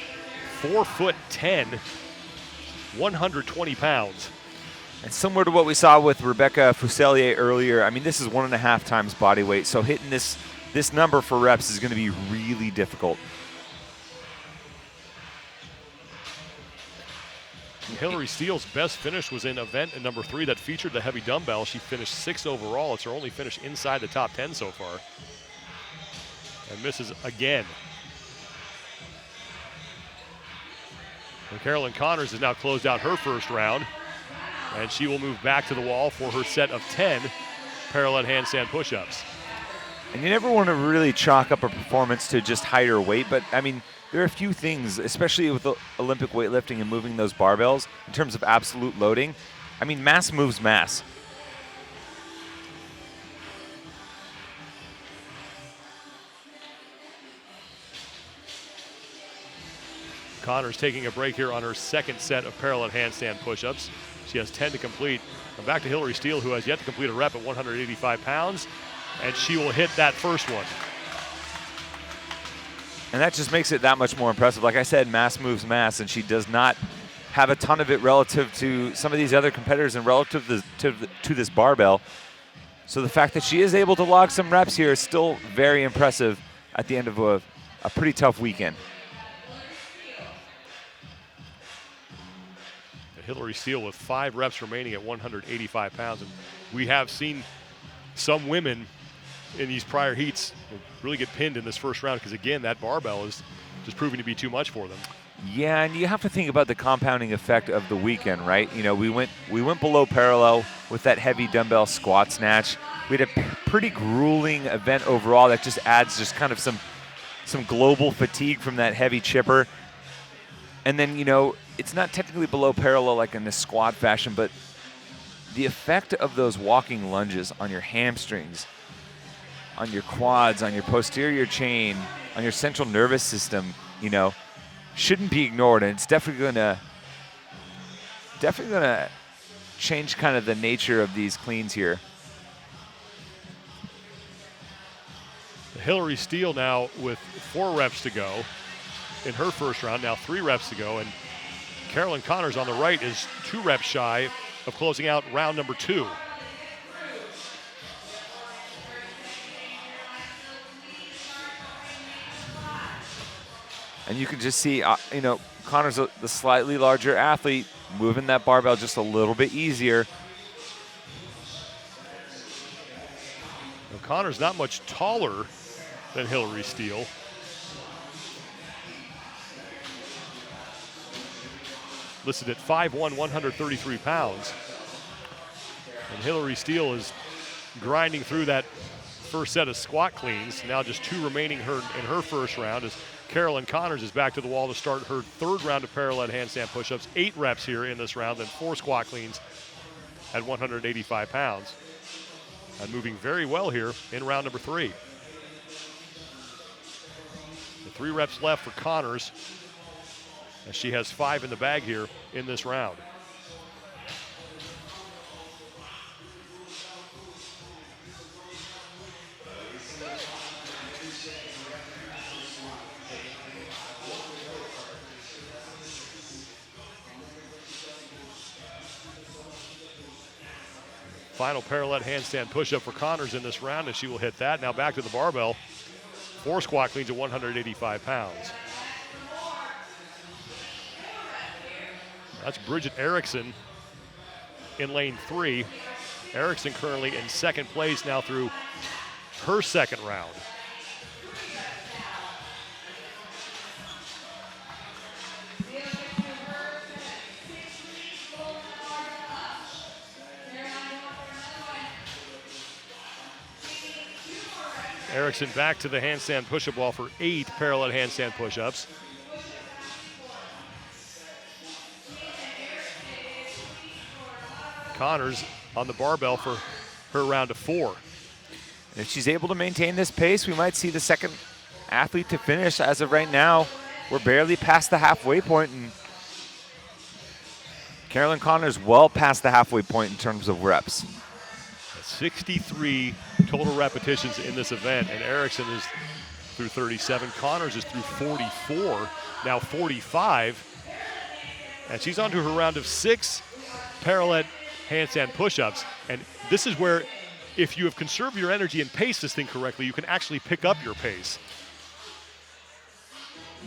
4'10", 120 pounds. And similar to what we saw with Rebecca Fuselier earlier, I mean, this is 1.5 times body weight, so hitting this number for reps is going to be really difficult. And Hillary Steele's best finish was in event number 3 that featured the heavy dumbbell. She finished 6th overall. It's her only finish inside the top 10 so far. And misses again. And Carolyn Connors has now closed out her first round. And she will move back to the wall for her set of 10 parallel handstand push-ups. And you never want to really chalk up a performance to just height or weight, but I mean, there are a few things, especially with the Olympic weightlifting and moving those barbells, in terms of absolute loading. I mean, mass moves mass. Connors taking a break here on her second set of parallel handstand push-ups. She has 10 to complete. And back to Hillary Steele, who has yet to complete a rep at 185 pounds, and she will hit that first one. And that just makes it that much more impressive. Like I said, mass moves mass, and she does not have a ton of it relative to some of these other competitors and relative to this barbell. So the fact that she is able to log some reps here is still very impressive at the end of a pretty tough weekend. Hillary Steele with 5 reps remaining at 185 pounds. And we have seen some women in these prior heats really get pinned in this first round because, again, that barbell is just proving to be too much for them. Yeah, and you have to think about the compounding effect of the weekend, right? You know, we went below parallel with that heavy dumbbell squat snatch. We had a pretty grueling event overall that just adds just kind of some global fatigue from that heavy chipper. And then, you know, it's not technically below parallel like in the squat fashion, but the effect of those walking lunges on your hamstrings, on your quads, on your posterior chain, on your central nervous system, you know, shouldn't be ignored. And it's definitely gonna change kind of the nature of these cleans here. Hillary Steele now with 4 reps to go in her first round, now 3 reps to go, and Carolyn Connors on the right is 2 reps shy of closing out round number 2. And you can just see, you know, Connors, the slightly larger athlete, moving that barbell just a little bit easier. Now, Connors not much taller than Hillary Steele. Listed at 5'1", 133 pounds. And Hillary Steele is grinding through that first set of squat cleans. Now just 2 remaining in her first round as Carolyn Connors is back to the wall to start her 3rd round of parallel handstand push-ups. 8 reps here in this round, then 4 squat cleans at 185 pounds. And moving very well here in round number 3. The 3 reps left for Connors, as she has 5 in the bag here in this round. Final parallel handstand push-up for Connors in this round, and she will hit that. Now back to the barbell. 4 squat cleans at 185 pounds. That's Bridget Erickson in lane 3. Erickson currently in 2nd place now through her 2nd round. Erickson back to the handstand push-up wall for 8 parallel handstand push-ups. Connors on the barbell for her round of 4. And if she's able to maintain this pace, we might see the 2nd athlete to finish. As of right now, we're barely past the halfway point, and Carolyn Connors well past the halfway point in terms of reps. 63 total repetitions in this event, and Erickson is through 37. Connors is through 44, now 45. And she's on to her round of 6 parallel handstand push-ups. And this is where, if you have conserved your energy and paced this thing correctly, you can actually pick up your pace.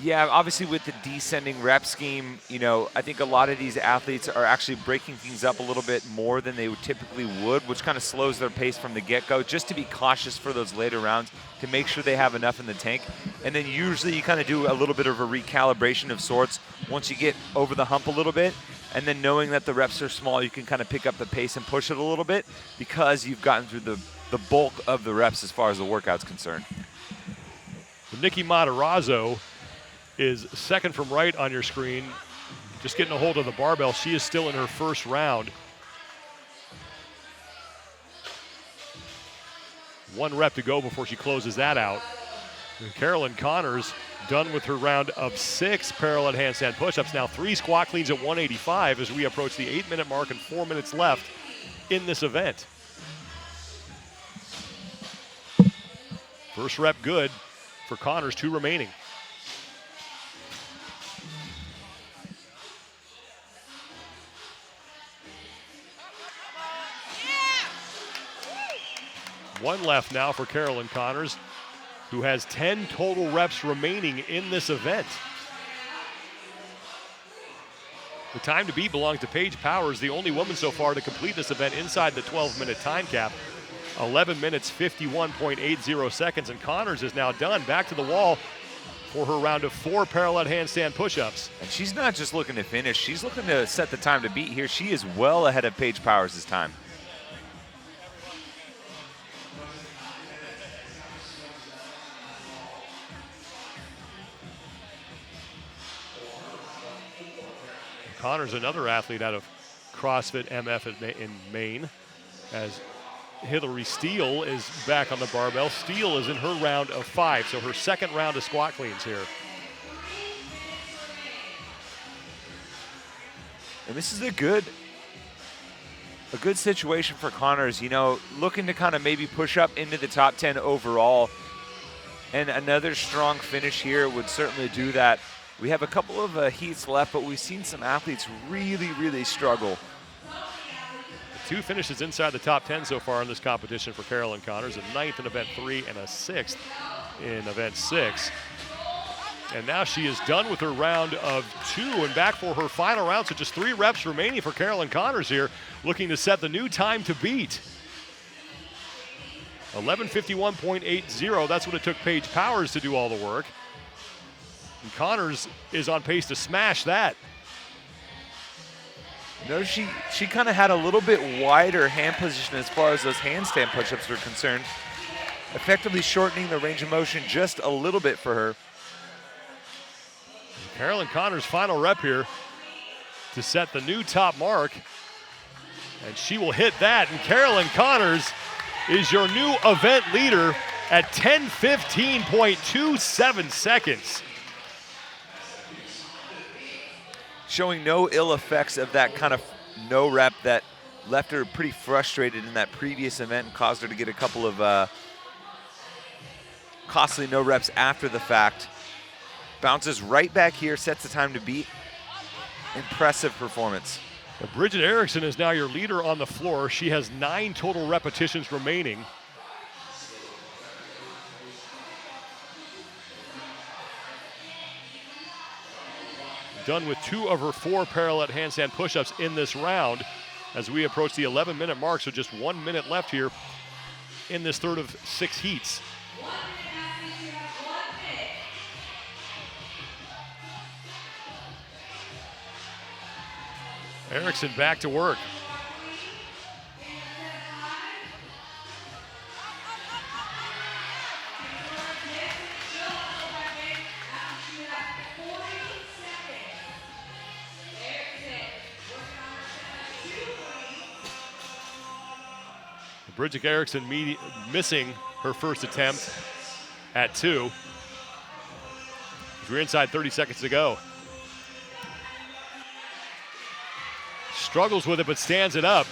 Yeah, obviously with the descending rep scheme, I think a lot of these athletes are actually breaking things up a little bit more than they typically would, which kind of slows their pace from the get-go, just to be cautious for those later rounds, to make sure they have enough in the tank. And then usually you kind of do a little bit of a recalibration of sorts once you get over the hump a little bit. And then knowing that the reps are small, you can kind of pick up the pace and push it a little bit because you've gotten through the bulk of the reps as far as the workout's concerned. Nikki Matarazzo is second from right on your screen, just getting a hold of the barbell. She is still in her first round. 1 rep to go before she closes that out. And Carolyn Connors done with her round of 6 parallel handstand push-ups. Now 3 squat cleans at 185 as we approach the 8-minute mark and 4 minutes left in this event. First rep good for Connors, 2 remaining. One left now for Carolyn Connors, who has 10 total reps remaining in this event. The time to beat belongs to Paige Powers, the only woman so far to complete this event inside the 12-minute time cap. 11 minutes, 51.80 seconds, and Connors is now done. Back to the wall for her round of 4 parallel handstand push-ups. And she's not just looking to finish, she's looking to set the time to beat here. She is well ahead of Paige Powers' time. Connors, another athlete out of CrossFit MF in Maine, as Hillary Steele is back on the barbell. Steele is in her round of 5, so her second round of squat cleans here. And this is a good situation for Connors, looking to kind of maybe push up into the top 10 overall. And another strong finish here would certainly do that. We have a couple of heats left, but we've seen some athletes really, really struggle. 2 finishes inside the top 10 so far in this competition for Carolyn Connors, a 9th in event 3 and a 6th in event 6. And now she is done with her round of 2 and back for her final round, so just 3 reps remaining for Carolyn Connors here, looking to set the new time to beat. 11:51.80, that's what it took Paige Powers to do all the work. And Connors is on pace to smash that. She kind of had a little bit wider hand position as far as those handstand push-ups were concerned, effectively shortening the range of motion just a little bit for her. Carolyn Connors' final rep here to set the new top mark, and she will hit that, and Carolyn Connors is your new event leader at 10:15.27 seconds. Showing no ill effects of that kind of no rep that left her pretty frustrated in that previous event and caused her to get a couple of costly no reps after the fact. Bounces right back here, sets the time to beat. Impressive performance. Bridget Erickson is now your leader on the floor. She has 9 total repetitions remaining. Done with 2 of her 4 parallel handstand push-ups in this round as we approach the 11-minute mark, so just 1 minute left here in this third of 6 heats. Erickson back to work. Bridget Erickson missing her first attempt at 2. We're inside 30 seconds to go. Struggles with it, but stands it up.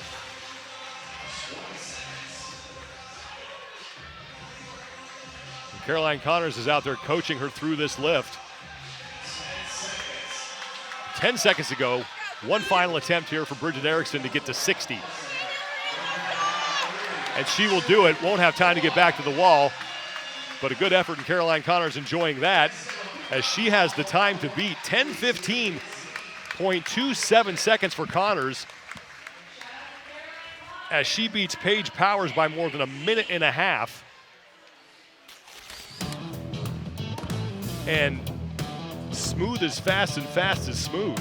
And Caroline Connors is out there coaching her through this lift. 10 seconds to go. One final attempt here for Bridget Erickson to get to 60. And she will do it. Won't have time to get back to the wall, but a good effort, and Caroline Connors enjoying that. as she has the time to beat. 10:15.27 seconds for Connors, as she beats Paige Powers by more than a minute and a half. And smooth is fast and fast is smooth.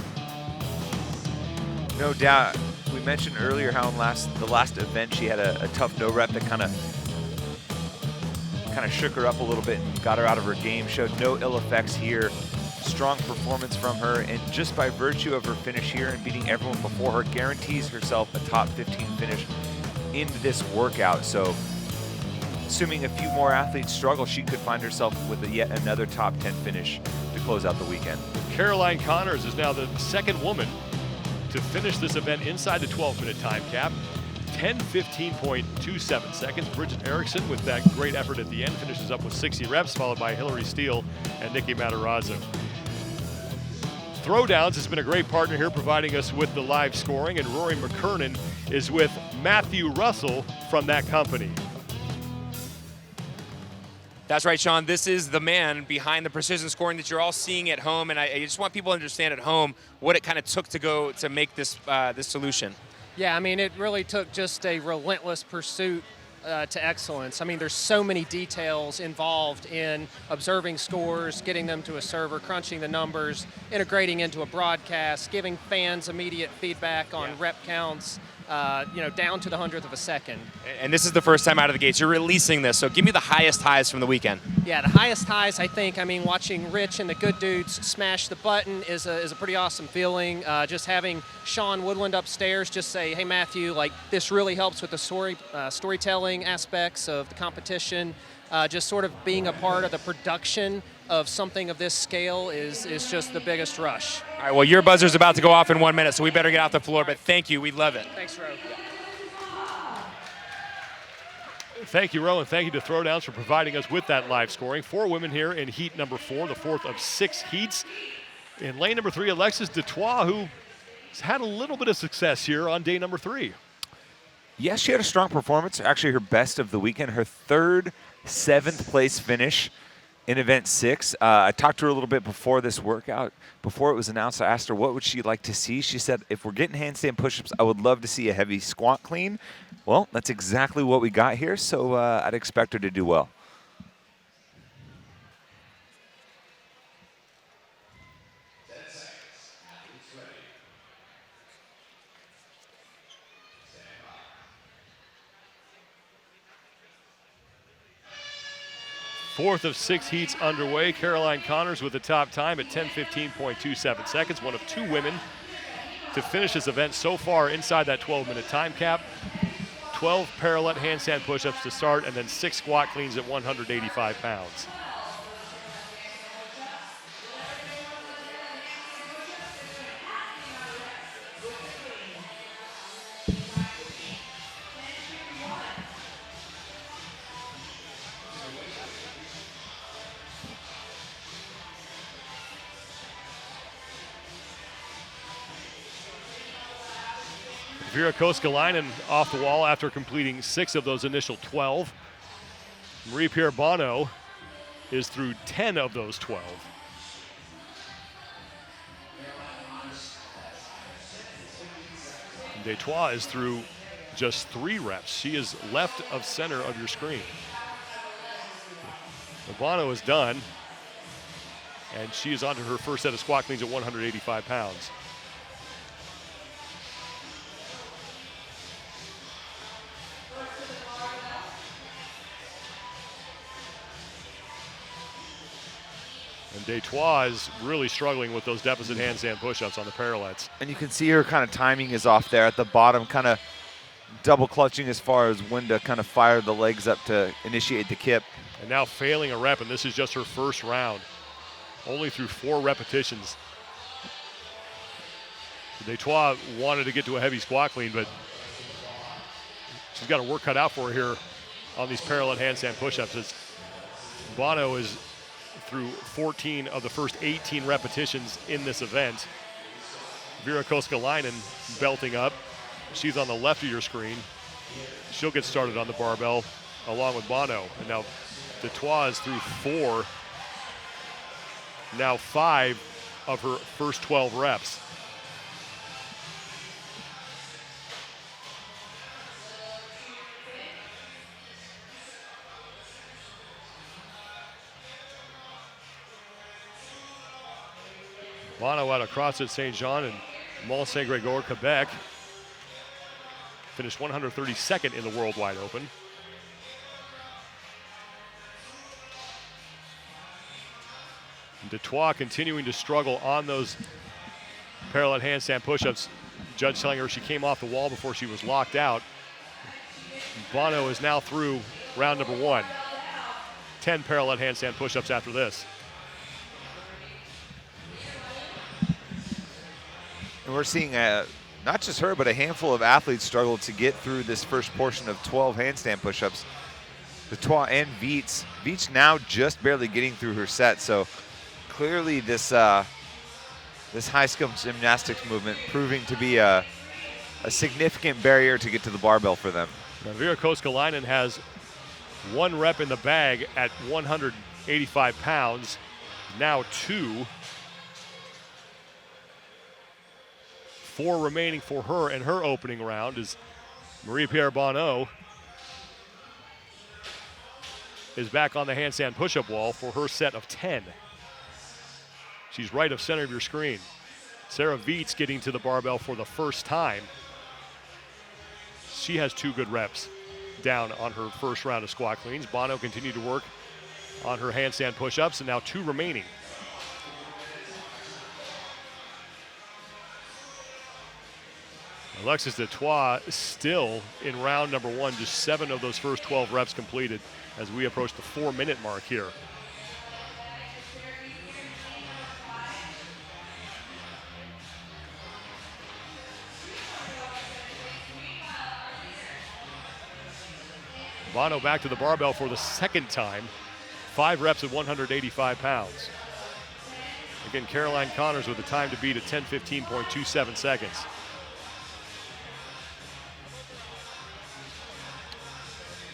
No doubt. We mentioned earlier how in the last event she had a tough no rep that kind of shook her up a little bit and got her out of her game. Showed no ill effects here. Strong performance from her, and just by virtue of her finish here and beating everyone before her, guarantees herself a top 15 finish in this workout. So assuming a few more athletes struggle, she could find herself with yet another top 10 finish to close out the weekend. Caroline Connors is now the second woman to finish this event inside the 12-minute time cap. 10:15.27 seconds. Bridget Erickson, with that great effort at the end, finishes up with 60 reps, followed by Hillary Steele and Nikki Matarazzo. Throwdowns has been a great partner here, providing us with the live scoring, and Rory McKernan is with Matthew Russell from that company. That's right, Sean. This is the man behind the precision scoring that you're all seeing at home, and I just want people to understand at home what it kind of took to make this this solution. Yeah, I mean, it really took just a relentless pursuit to excellence. I mean, there's so many details involved in observing scores, getting them to a server, crunching the numbers, integrating into a broadcast, giving fans immediate feedback on rep counts, down to the 100th of a second. And this is the first time out of the gates. You're releasing this, so give me the highest highs from the weekend. Yeah, the highest highs, I think, watching Rich and the good dudes smash the button is a pretty awesome feeling. Just having Sean Woodland upstairs just say, hey, Matthew, this really helps with the storytelling aspects of the competition. Just sort of being a part of the production of something of this scale is just the biggest rush. All right, well, your buzzer's about to go off in 1 minute, so we better get off the floor, but thank you. We love it. Thanks, Ro. Thank you, Ro, and thank you to Throwdowns for providing us with that live scoring. 4 women here in heat number 4, the 4th of 6 heats. In lane number 3, Alexis Detroit, who has had a little bit of success here on day number 3. Yes, she had a strong performance, actually her best of the weekend, her third 7th place finish in event 6. I talked to her a little bit before this workout. Before it was announced, I asked her what would she like to see. She said, if we're getting handstand push-ups, I would love to see a heavy squat clean. Well, that's exactly what we got here, so I'd expect her to do well. Fourth of 6 heats underway. Caroline Connors with the top time at 10:15.27 seconds. One of 2 women to finish this event so far inside that 12-minute time cap. 12 parallel handstand push-ups to start, and then 6 squat cleans at 185 pounds. Vera Koskelainen off the wall after completing 6 of those initial 12. Marie-Pierre Bono is through 10 of those 12. And Detroit is through just 3 reps. She is left of center of your screen. Bono is done, and she is onto her first set of squat cleans at 185 pounds. And Detroit is really struggling with those deficit handstand push-ups on the parallettes. And you can see her kind of timing is off there at the bottom, kind of double clutching as far as when to kind of fire the legs up to initiate the kip. And now failing a rep, and this is just her first round. Only through 4 repetitions. Detroit wanted to get to a heavy squat clean, but she's got her work cut out for her here on these parallel handstand push-ups. As Bono is through 14 of the first 18 repetitions in this event. Vera Koskelainen belting up. She's on the left of your screen. She'll get started on the barbell along with Bono. And now Detroit is through 4 now 5 of her first 12 reps. Bono out of CrossFit Saint-Jean in Mont-Saint-Grégoire, Quebec. Finished 132nd in the Worldwide Open. Detroit continuing to struggle on those parallel handstand push-ups. Judge telling her she came off the wall before she was locked out. Bono is now through round number 1. 10 parallel handstand push-ups after this. And we're seeing not just her, but a handful of athletes struggle to get through this first portion of 12 handstand push-ups. Detroit and Viets. Viets now just barely getting through her set, so clearly this this high-skill gymnastics movement proving to be a significant barrier to get to the barbell for them. Now, Vera Koskelainen has 1 rep in the bag at 185 pounds, now 2. 4 remaining for her in her opening round as Marie-Pierre Bono is back on the handstand push-up wall for her set of 10. She's right of center of your screen. Sarah Viets getting to the barbell for the first time. She has 2 good reps down on her first round of squat cleans. Bono continued to work on her handstand push-ups, and now 2 remaining. Alexis Detroit still in round number 1, just 7 of those first 12 reps completed as we approach the 4-minute mark here. Bono back to the barbell for the second time. 5 reps at 185 pounds. Again, Caroline Connors with a time to beat at 10:15.27 seconds.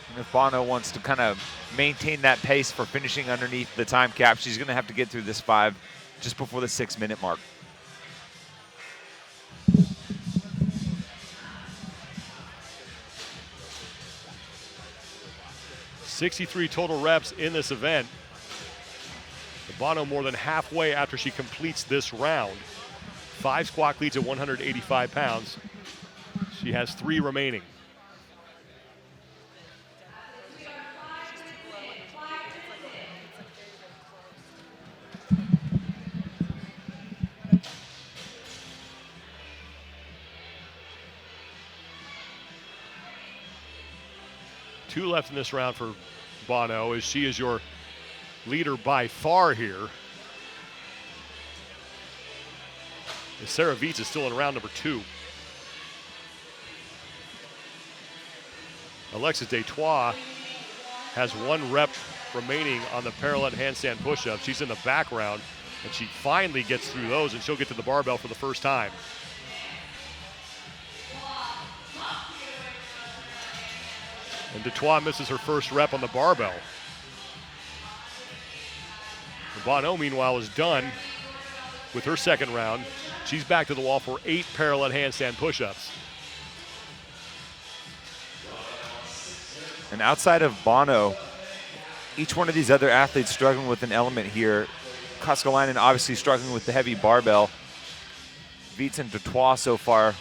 And if Bono wants to kind of maintain that pace for finishing underneath the time cap, she's going to have to get through this 5 just before the 6-minute mark. .63 total reps in this event. Bono more than halfway after she completes this round. 5 squat cleats at 185 pounds. She has 3 remaining. Two left in this round for Bono, as she is your leader by far here. As Sarah Viets is still in round number 2. Alexis Detroit has 1 rep remaining on the parallel handstand push-up. She's in the background, and she finally gets through those, and she'll get to the barbell for the first time. And Detroit misses her first rep on the barbell. Bono, meanwhile, is done with her second round. She's back to the wall for 8 parallel handstand push-ups. And outside of Bono, each one of these other athletes struggling with an element here. Koskelainen obviously struggling with the heavy barbell. Viets and Detroit so far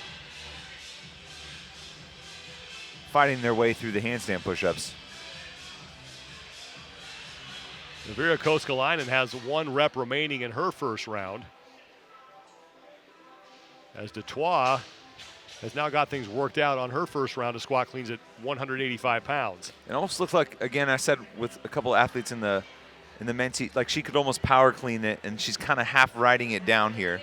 fighting their way through the handstand push-ups. Vera Koskelainen has 1 rep remaining in her first round, as Detroit has now got things worked out on her first round of squat cleans at 185 pounds. It almost looks like, again, I said with a couple athletes in the men's heat, like she could almost power clean it, and she's kind of half riding it down here.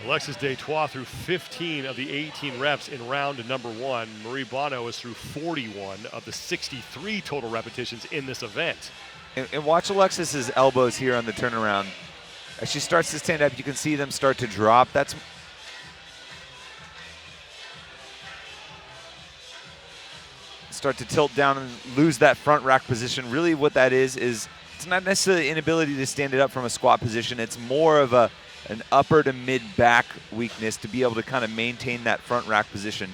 Alexis Detroit through 15 of the 18 reps in round number 1. Marie Bono is through 41 of the 63 total repetitions in this event. And watch Alexis's elbows here on the turnaround. As she starts to stand up, you can see them start to drop. That's start to tilt down and lose that front rack position. Really what that is it's not necessarily inability to stand it up from a squat position. It's more of an upper to mid back weakness to be able to kind of maintain that front rack position.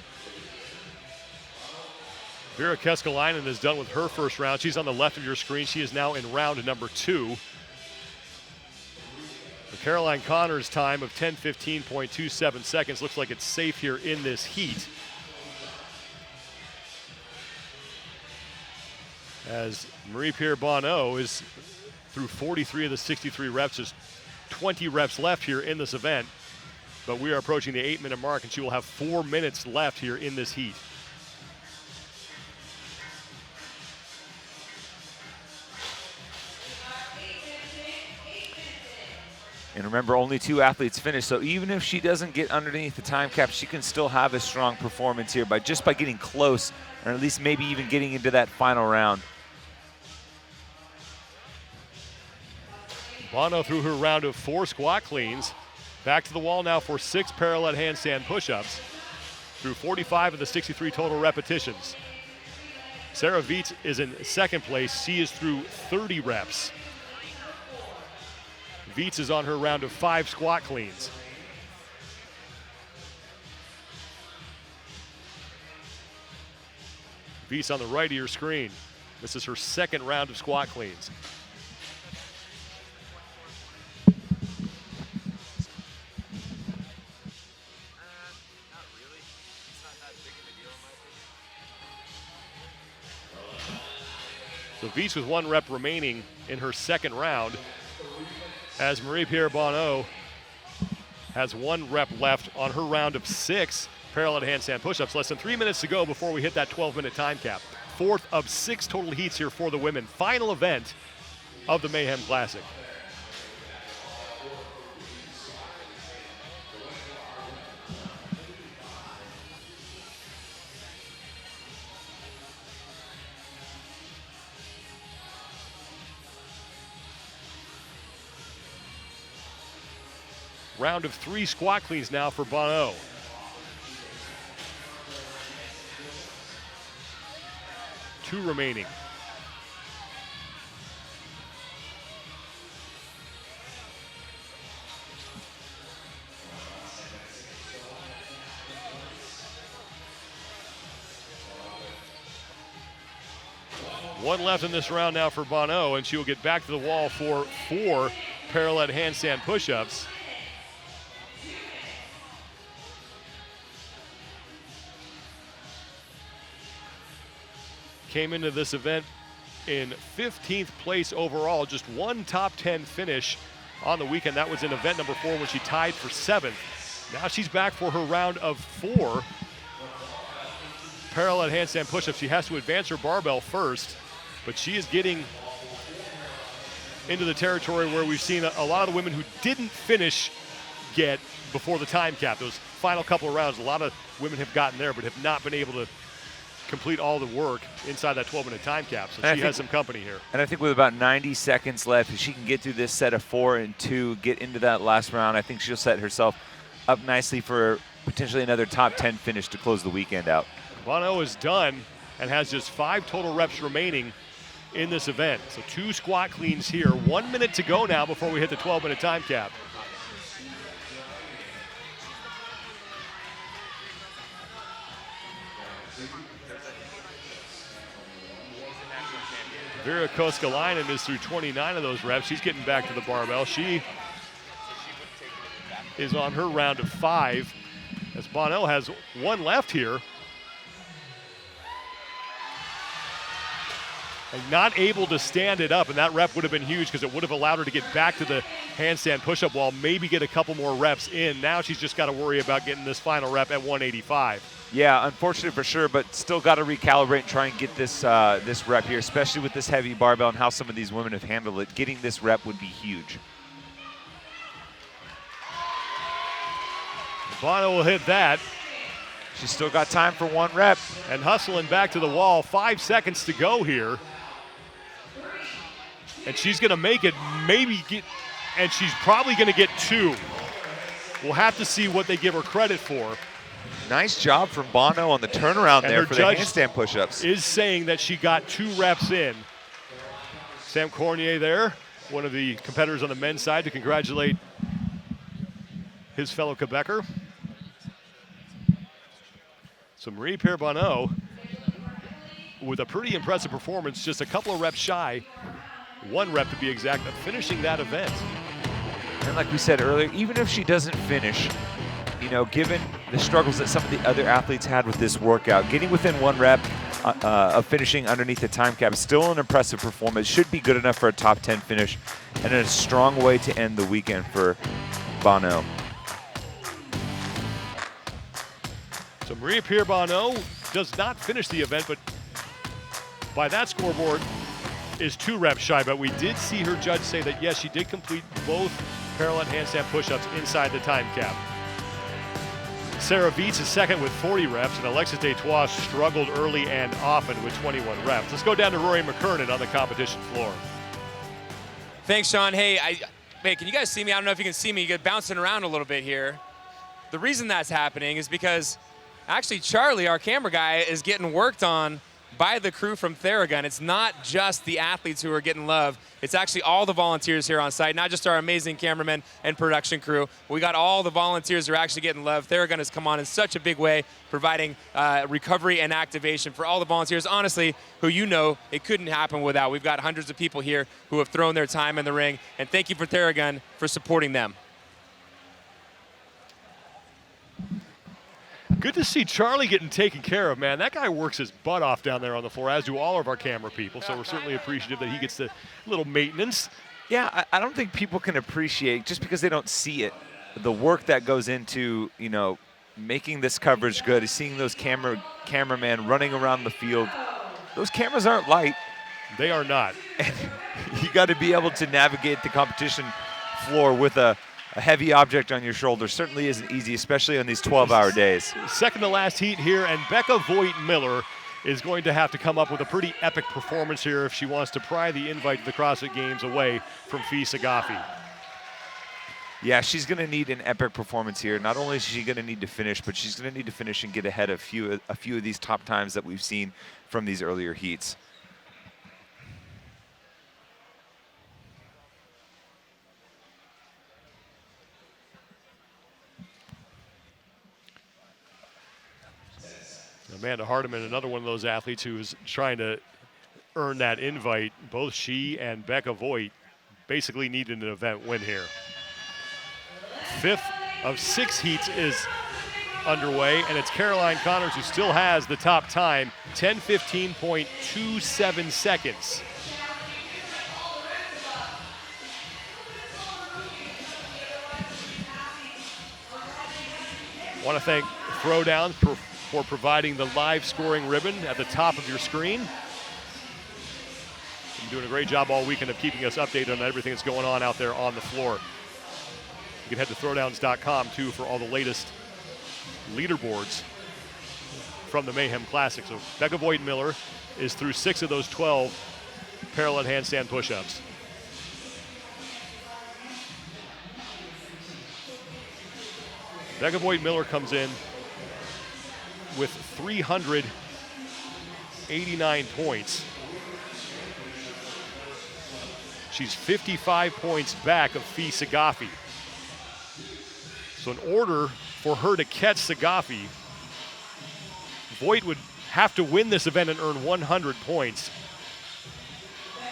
Vera Keskalainen is done with her first round. She's on the left of your screen. She is now in round number 2. The Caroline Connors time of 10:15.27 seconds looks like it's safe here in this heat. As Marie-Pierre Bonneau is through 43 of the 63 reps, just 20 reps left here in this event. But we are approaching the 8-minute mark, and she will have 4 minutes left here in this heat. And remember, only 2 athletes finished, so even if she doesn't get underneath the time cap, she can still have a strong performance here by getting close, or at least maybe even getting into that final round. Bono through her round of 4 squat cleans. Back to the wall now for 6 parallel handstand push-ups through 45 of the 63 total repetitions. Sarah Viets is in second place. She is through 30 reps. Viets is on her round of 5 squat cleans. Viets on the right of your screen. This is her second round of squat cleans. So Viets with 1 rep remaining in her second round, as Marie-Pierre Bonneau has 1 rep left on her round of 6 parallel handstand push-ups. Less than 3 minutes to go before we hit that 12-minute time cap. 4th of 6 total heats here for the women. Final event of the Mayhem Classic. Round of 3 squat cleans now for Bonneau. Two remaining. One left in this round now for Bonneau, and she will get back to the wall for 4 parallel handstand push-ups. Came into this event in 15th place overall, just 1 top 10 finish on the weekend. That was in event number 4 when she tied for 7th. Now she's back for her round of 4 parallel handstand push-ups. She has to advance her barbell first, but she is getting into the territory where we've seen a lot of the women who didn't finish get before the time cap. Those final couple of rounds, a lot of women have gotten there but have not been able to complete all the work inside that 12-minute time cap. So she has some company here. And I think with about 90 seconds left, if she can get through this set of 4 and 2, get into that last round, I think she'll set herself up nicely for potentially another top 10 finish to close the weekend out. Bonneau is done and has just 5 total reps remaining in this event. So 2 squat cleans here. 1 minute to go now before we hit the 12-minute time cap. Vera Keskalainen is through 29 of those reps. She's getting back to the barbell. She is on her round of 5, as Bonneau has 1 left here. And not able to stand it up, and that rep would have been huge because it would have allowed her to get back to the handstand push-up wall, maybe get a couple more reps in. Now she's just got to worry about getting this final rep at 185. Yeah, unfortunate for sure, but still got to recalibrate and try and get this this rep here, especially with this heavy barbell and how some of these women have handled it. Getting this rep would be huge. Bonneau will hit that. She's still got time for 1 rep. And hustling back to the wall. 5 seconds to go here. And she's going to make it, maybe get and she's probably going to get 2. We'll have to see what they give her credit for. Nice job from Bono on the turnaround And there her for the judge handstand push-ups. Is saying that she got 2 reps in. Sam Cornier there, one of the competitors on the men's side, to congratulate his fellow Quebecer. So Marie-Pierre Bonneau with a pretty impressive performance, just a couple of reps shy, 1 rep to be exact, of finishing that event. And like we said earlier, even if she doesn't finish, you know, given the struggles that some of the other athletes had with this workout, getting within 1 rep of finishing underneath the time cap is still an impressive performance. Should be good enough for a top 10 finish, and a strong way to end the weekend for Bonneau. So Marie-Pierre Bonneau does not finish the event, but by that scoreboard is 2 reps shy. But we did see her judge say that, yes, she did complete both parallel handstand push-ups inside the time cap. Sarah Viets is second with 40 reps, and Alexis Destois struggled early and often with 21 reps. Let's go down to Rory McKernan on the competition floor. Thanks, Sean. Hey, can you guys see me? I don't know if you can see me. You get bouncing around a little bit here. The reason that's happening is because actually Charlie, our camera guy, is getting worked on by the crew from Theragun. It's not just the athletes who are getting love. It's actually all the volunteers here on site, not just our amazing cameramen and production crew. We got all the volunteers who are actually getting love. Theragun has come on in such a big way, providing recovery and activation for all the volunteers, honestly, who you know it couldn't happen without. We've got hundreds of people here who have thrown their time in the ring, and thank you for Theragun for supporting them. Good to see Charlie getting taken care of, man. That guy works his butt off down there on the floor, as do all of our camera people, so we're certainly appreciative that he gets the little maintenance. Yeah, I don't think people can appreciate, just because they don't see it, the work that goes into, you know, making this coverage good, is seeing those cameramen running around the field. Those cameras aren't light. They are not. And you got to be able to navigate the competition floor with a heavy object on your shoulder. Certainly isn't easy, especially on these 12-hour days. Second to last heat here, and Becca Voigt-Miller is going to have to come up with a pretty epic performance here if she wants to pry the invite to the CrossFit Games away from Fee Sagafi. Yeah, she's going to need an epic performance here. Not only is she going to need to finish, but she's going to need to finish and get ahead of a few of these top times that we've seen from these earlier heats. Amanda Hardiman, another one of those athletes who is trying to earn that invite. Both she and Becca Voigt basically needed an event win here. 5th of 6 heats is underway, and it's Caroline Connors who still has the top time, 10:15.27 seconds. I want to thank Throwdown for providing the live scoring ribbon at the top of your screen. Been doing a great job all weekend of keeping us updated on everything that's going on out there on the floor. You can head to throwdowns.com too for all the latest leaderboards from the Mayhem Classic. So Becca Voigt-Miller is through 6 of those 12 parallel handstand push-ups. Becca Voigt-Miller comes in with 389 points. She's 55 points back of Fee Sagafi. So in order for her to catch Sagafi, Voigt would have to win this event and earn 100 points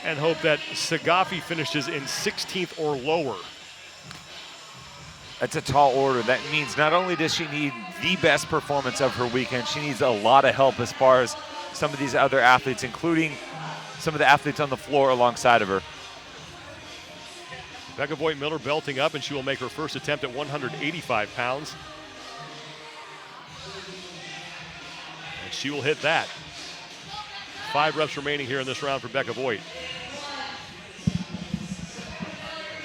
and hope that Sagafi finishes in 16th or lower. That's a tall order. That means not only does she need the best performance of her weekend, she needs a lot of help as far as some of these other athletes, including some of the athletes on the floor alongside of her. Becca Voigt-Miller belting up, and she will make her first attempt at 185 pounds. And she will hit that. 5 reps remaining here in this round for Becca Voigt.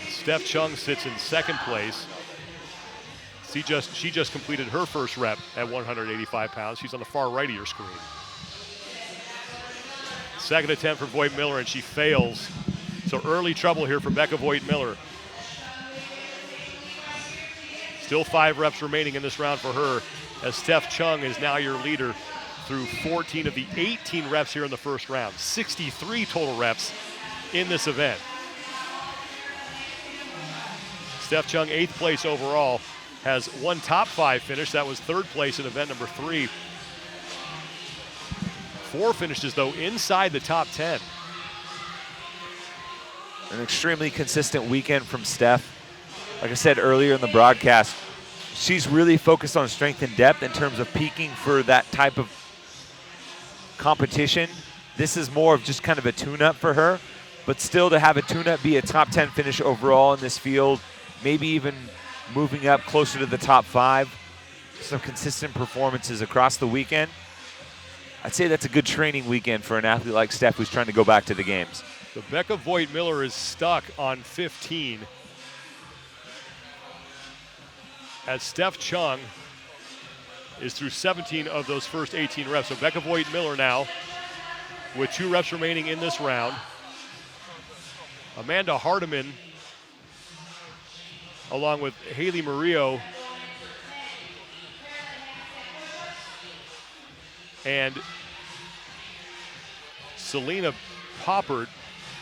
Steph Chung sits in second place. She just completed her first rep at 185 pounds. She's on the far right of your screen. Second attempt for Voigt-Miller, and she fails. So early trouble here for Becca Voigt-Miller. Still 5 reps remaining in this round for her, as Steph Chung is now your leader through 14 of the 18 reps here in the first round. 63 total reps in this event. Steph Chung, 8th place overall, has one top 5 finish. That was 3rd place in event number 3. 4 finishes, though, inside the top 10. An extremely consistent weekend from Steph. Like I said earlier in the broadcast, she's really focused on strength and depth in terms of peaking for that type of competition. This is more of just kind of a tune-up for her, but still to have a tune-up be a top 10 finish overall in this field, maybe even moving up closer to the top 5. Some consistent performances across the weekend. I'd say that's a good training weekend for an athlete like Steph who's trying to go back to the games. So Becca Voigt-Miller is stuck on 15. As Steph Chung is through 17 of those first 18 reps. So Becca Voigt-Miller now with 2 reps remaining in this round. Amanda Hardiman along with Haley Murillo and Selena Poppert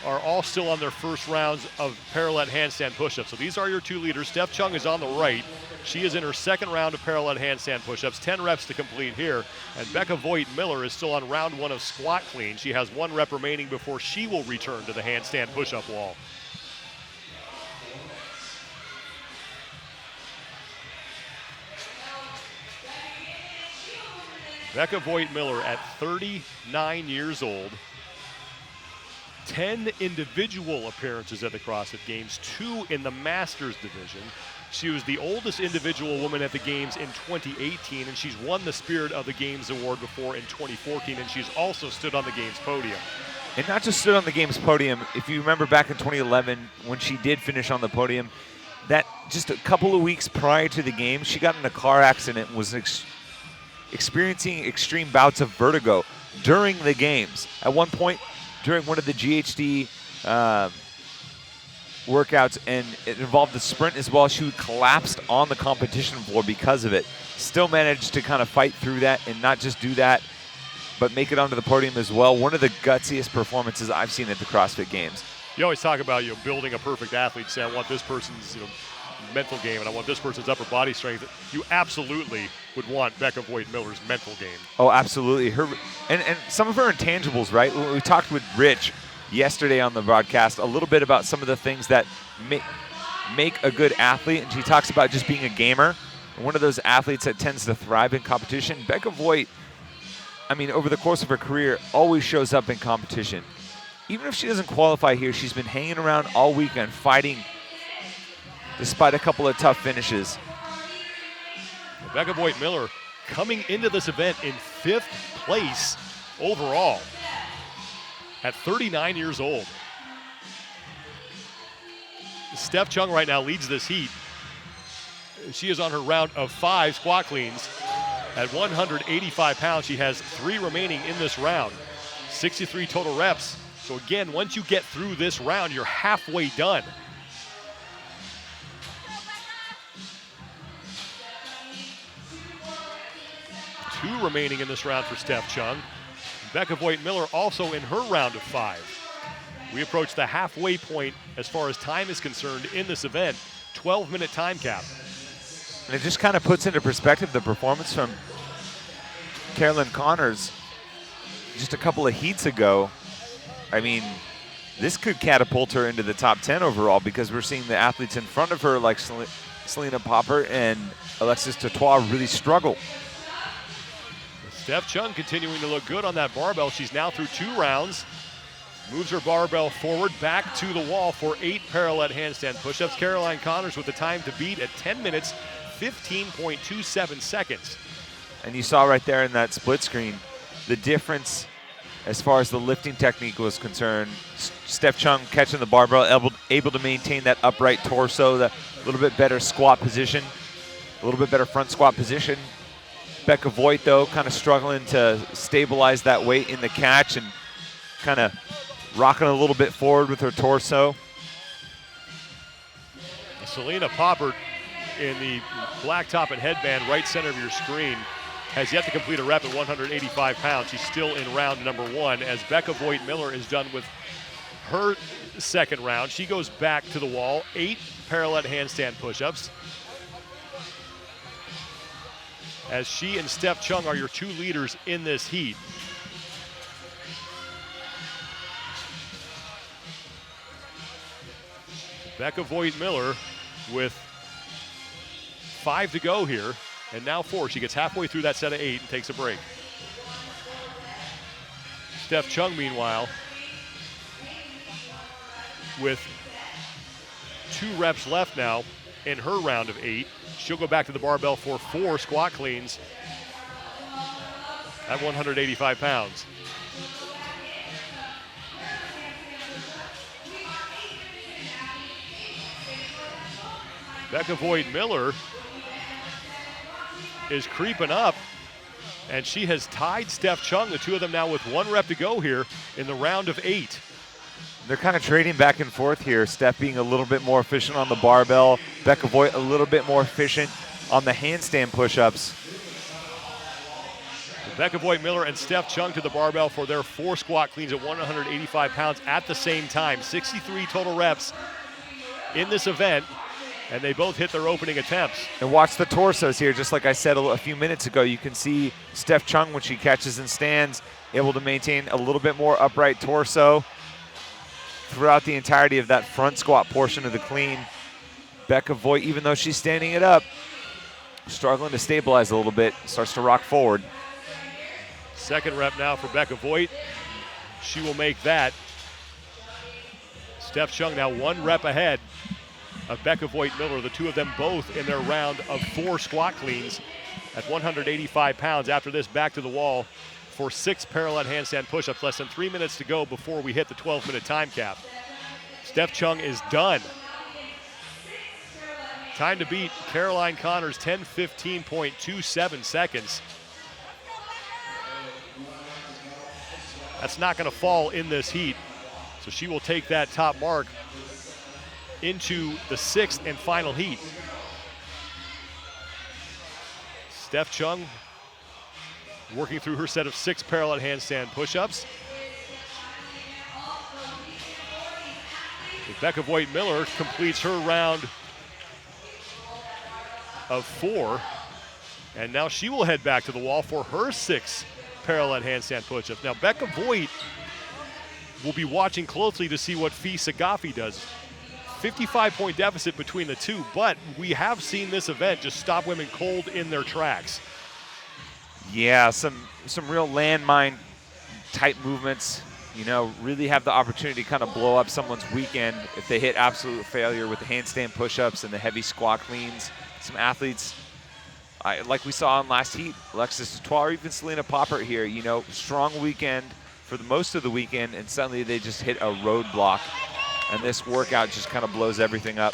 are all still on their first rounds of parallel handstand push-ups. So these are your 2 leaders. Steph Chung is on the right. She is in her 2nd round of parallel handstand push-ups, 10 reps to complete here. And Becca Voigt-Miller is still on round 1 of squat clean. She has 1 rep remaining before she will return to the handstand push-up wall. Becca Voigt-Miller at 39 years old, 10 individual appearances at the CrossFit Games, 2 in the Masters division. She was the oldest individual woman at the Games in 2018, and she's won the Spirit of the Games award before in 2014, and she's also stood on the Games podium. And not just stood on the Games podium. If you remember back in 2011 when she did finish on the podium, that just a couple of weeks prior to the Games, she got in a car accident and was experiencing extreme bouts of vertigo during the Games. At one point during one of the GHD workouts, and it involved the sprint as well, she collapsed on the competition floor because of it. Still managed to kind of fight through that and not just do that, but make it onto the podium as well. One of the gutsiest performances I've seen at the CrossFit Games. You always talk about building a perfect athlete. Say, I want this person's mental game and I want this person's upper body strength. You absolutely would want Becca Voigt-Miller's mental game. Oh, absolutely. Her and some of her intangibles, right? We talked with Rich yesterday on the broadcast a little bit about some of the things that make a good athlete, and she talks about just being a gamer. And one of those athletes that tends to thrive in competition. Becca Voigt, I mean, over the course of her career, always shows up in competition. Even if she doesn't qualify here, she's been hanging around all weekend, fighting despite a couple of tough finishes. Becca Voigt-Miller coming into this event in 5th place overall at 39 years old. Steph Chung right now leads this heat. She is on her round of 5 squat cleans. At 185 pounds, she has 3 remaining in this round. 63 total reps. So again, once you get through this round, you're halfway done. Two remaining in this round for Steph Chung. Becca Voigt-Miller also in her round of 5. We approach the halfway point as far as time is concerned in this event. 12-minute time cap. And it just kind of puts into perspective the performance from Carolyn Connors just a couple of heats ago. I mean, this could catapult her into the top 10 overall, because we're seeing the athletes in front of her like Selena Poppert and Alexis Tatois really struggle. Steph Chung continuing to look good on that barbell. She's now through 2 rounds. Moves her barbell forward, back to the wall for 8 parallel handstand push-ups. Caroline Connors with the time to beat at 10 minutes, 15.27 seconds. And you saw right there in that split screen the difference as far as the lifting technique was concerned. Steph Chung catching the barbell, able to maintain that upright torso, the little bit better squat position, a little bit better front squat position. Becca Voigt, though, kind of struggling to stabilize that weight in the catch and kind of rocking a little bit forward with her torso. Selena Poppert in the black top and headband right center of your screen has yet to complete a rep at 185 pounds. She's still in round number 1 as Becca Voigt-Miller is done with her second round. She goes back to the wall, 8 parallel handstand push-ups. As she and Steph Chung are your 2 leaders in this heat. Becca Voigt-Miller with 5 to go here, and now 4. She gets halfway through that set of 8 and takes a break. Steph Chung, meanwhile, with 2 reps left now in her round of 8. She'll go back to the barbell for 4 squat cleans at 185 pounds. Becca Voigt-Miller is creeping up, and she has tied Steph Chung, the 2 of them now with 1 rep to go here in the round of 8. They're kind of trading back and forth here. Steph being a little bit more efficient on the barbell. Becca Voigt a little bit more efficient on the handstand push-ups. Becca Voigt-Miller and Steph Chung to the barbell for their 4 squat cleans at 185 pounds at the same time. 63 total reps in this event, and they both hit their opening attempts. And watch the torsos here. Just like I said a few minutes ago, you can see Steph Chung, when she catches and stands, able to maintain a little bit more upright torso throughout the entirety of that front squat portion of the clean. Becca Voigt, even though she's standing it up, struggling to stabilize a little bit, starts to rock forward. Second rep now for Becca Voigt. She will make that. Steph Chung now 1 rep ahead of Becca Voigt-Miller, the 2 of them both in their round of 4 squat cleans at 185 pounds. After this, back to the wall for 6 parallel handstand push-ups. Less than 3 minutes to go before we hit the 12-minute time cap. Steph Chung is done. Time to beat Caroline Connors, 10:15.27 seconds. That's not going to fall in this heat, so she will take that top mark into the 6th and final heat. Steph Chung working through her set of 6 parallel handstand push-ups. Becca Voigt-Miller completes her round of 4, and now she will head back to the wall for her 6 parallel handstand push-ups. Now Becca Voigt will be watching closely to see what Fee Sagafi does. 55-point deficit between the 2, but we have seen this event just stop women cold in their tracks. Yeah, some real landmine type movements, you know, really have the opportunity to kind of blow up someone's weekend if they hit absolute failure with the handstand push-ups and the heavy squat cleans. Some athletes, like we saw in last heat, Alexis Dutois or even Selena Poppert here, you know, strong weekend for the most of the weekend, and suddenly they just hit a roadblock. And this workout just kind of blows everything up.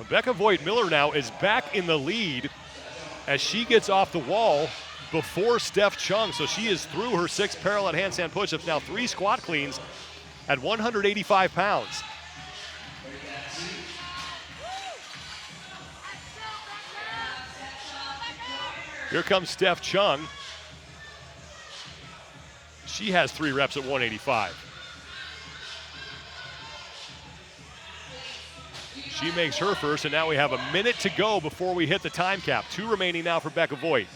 Becca Voigt-Miller now is back in the lead as she gets off the wall before Steph Chung. So she is through her 6 parallel handstand push-ups, now 3 squat cleans at 185 pounds. Here comes Steph Chung. She has 3 reps at 185. She makes her first, and now we have a minute to go before we hit the time cap. 2 remaining now for Becca Voigt.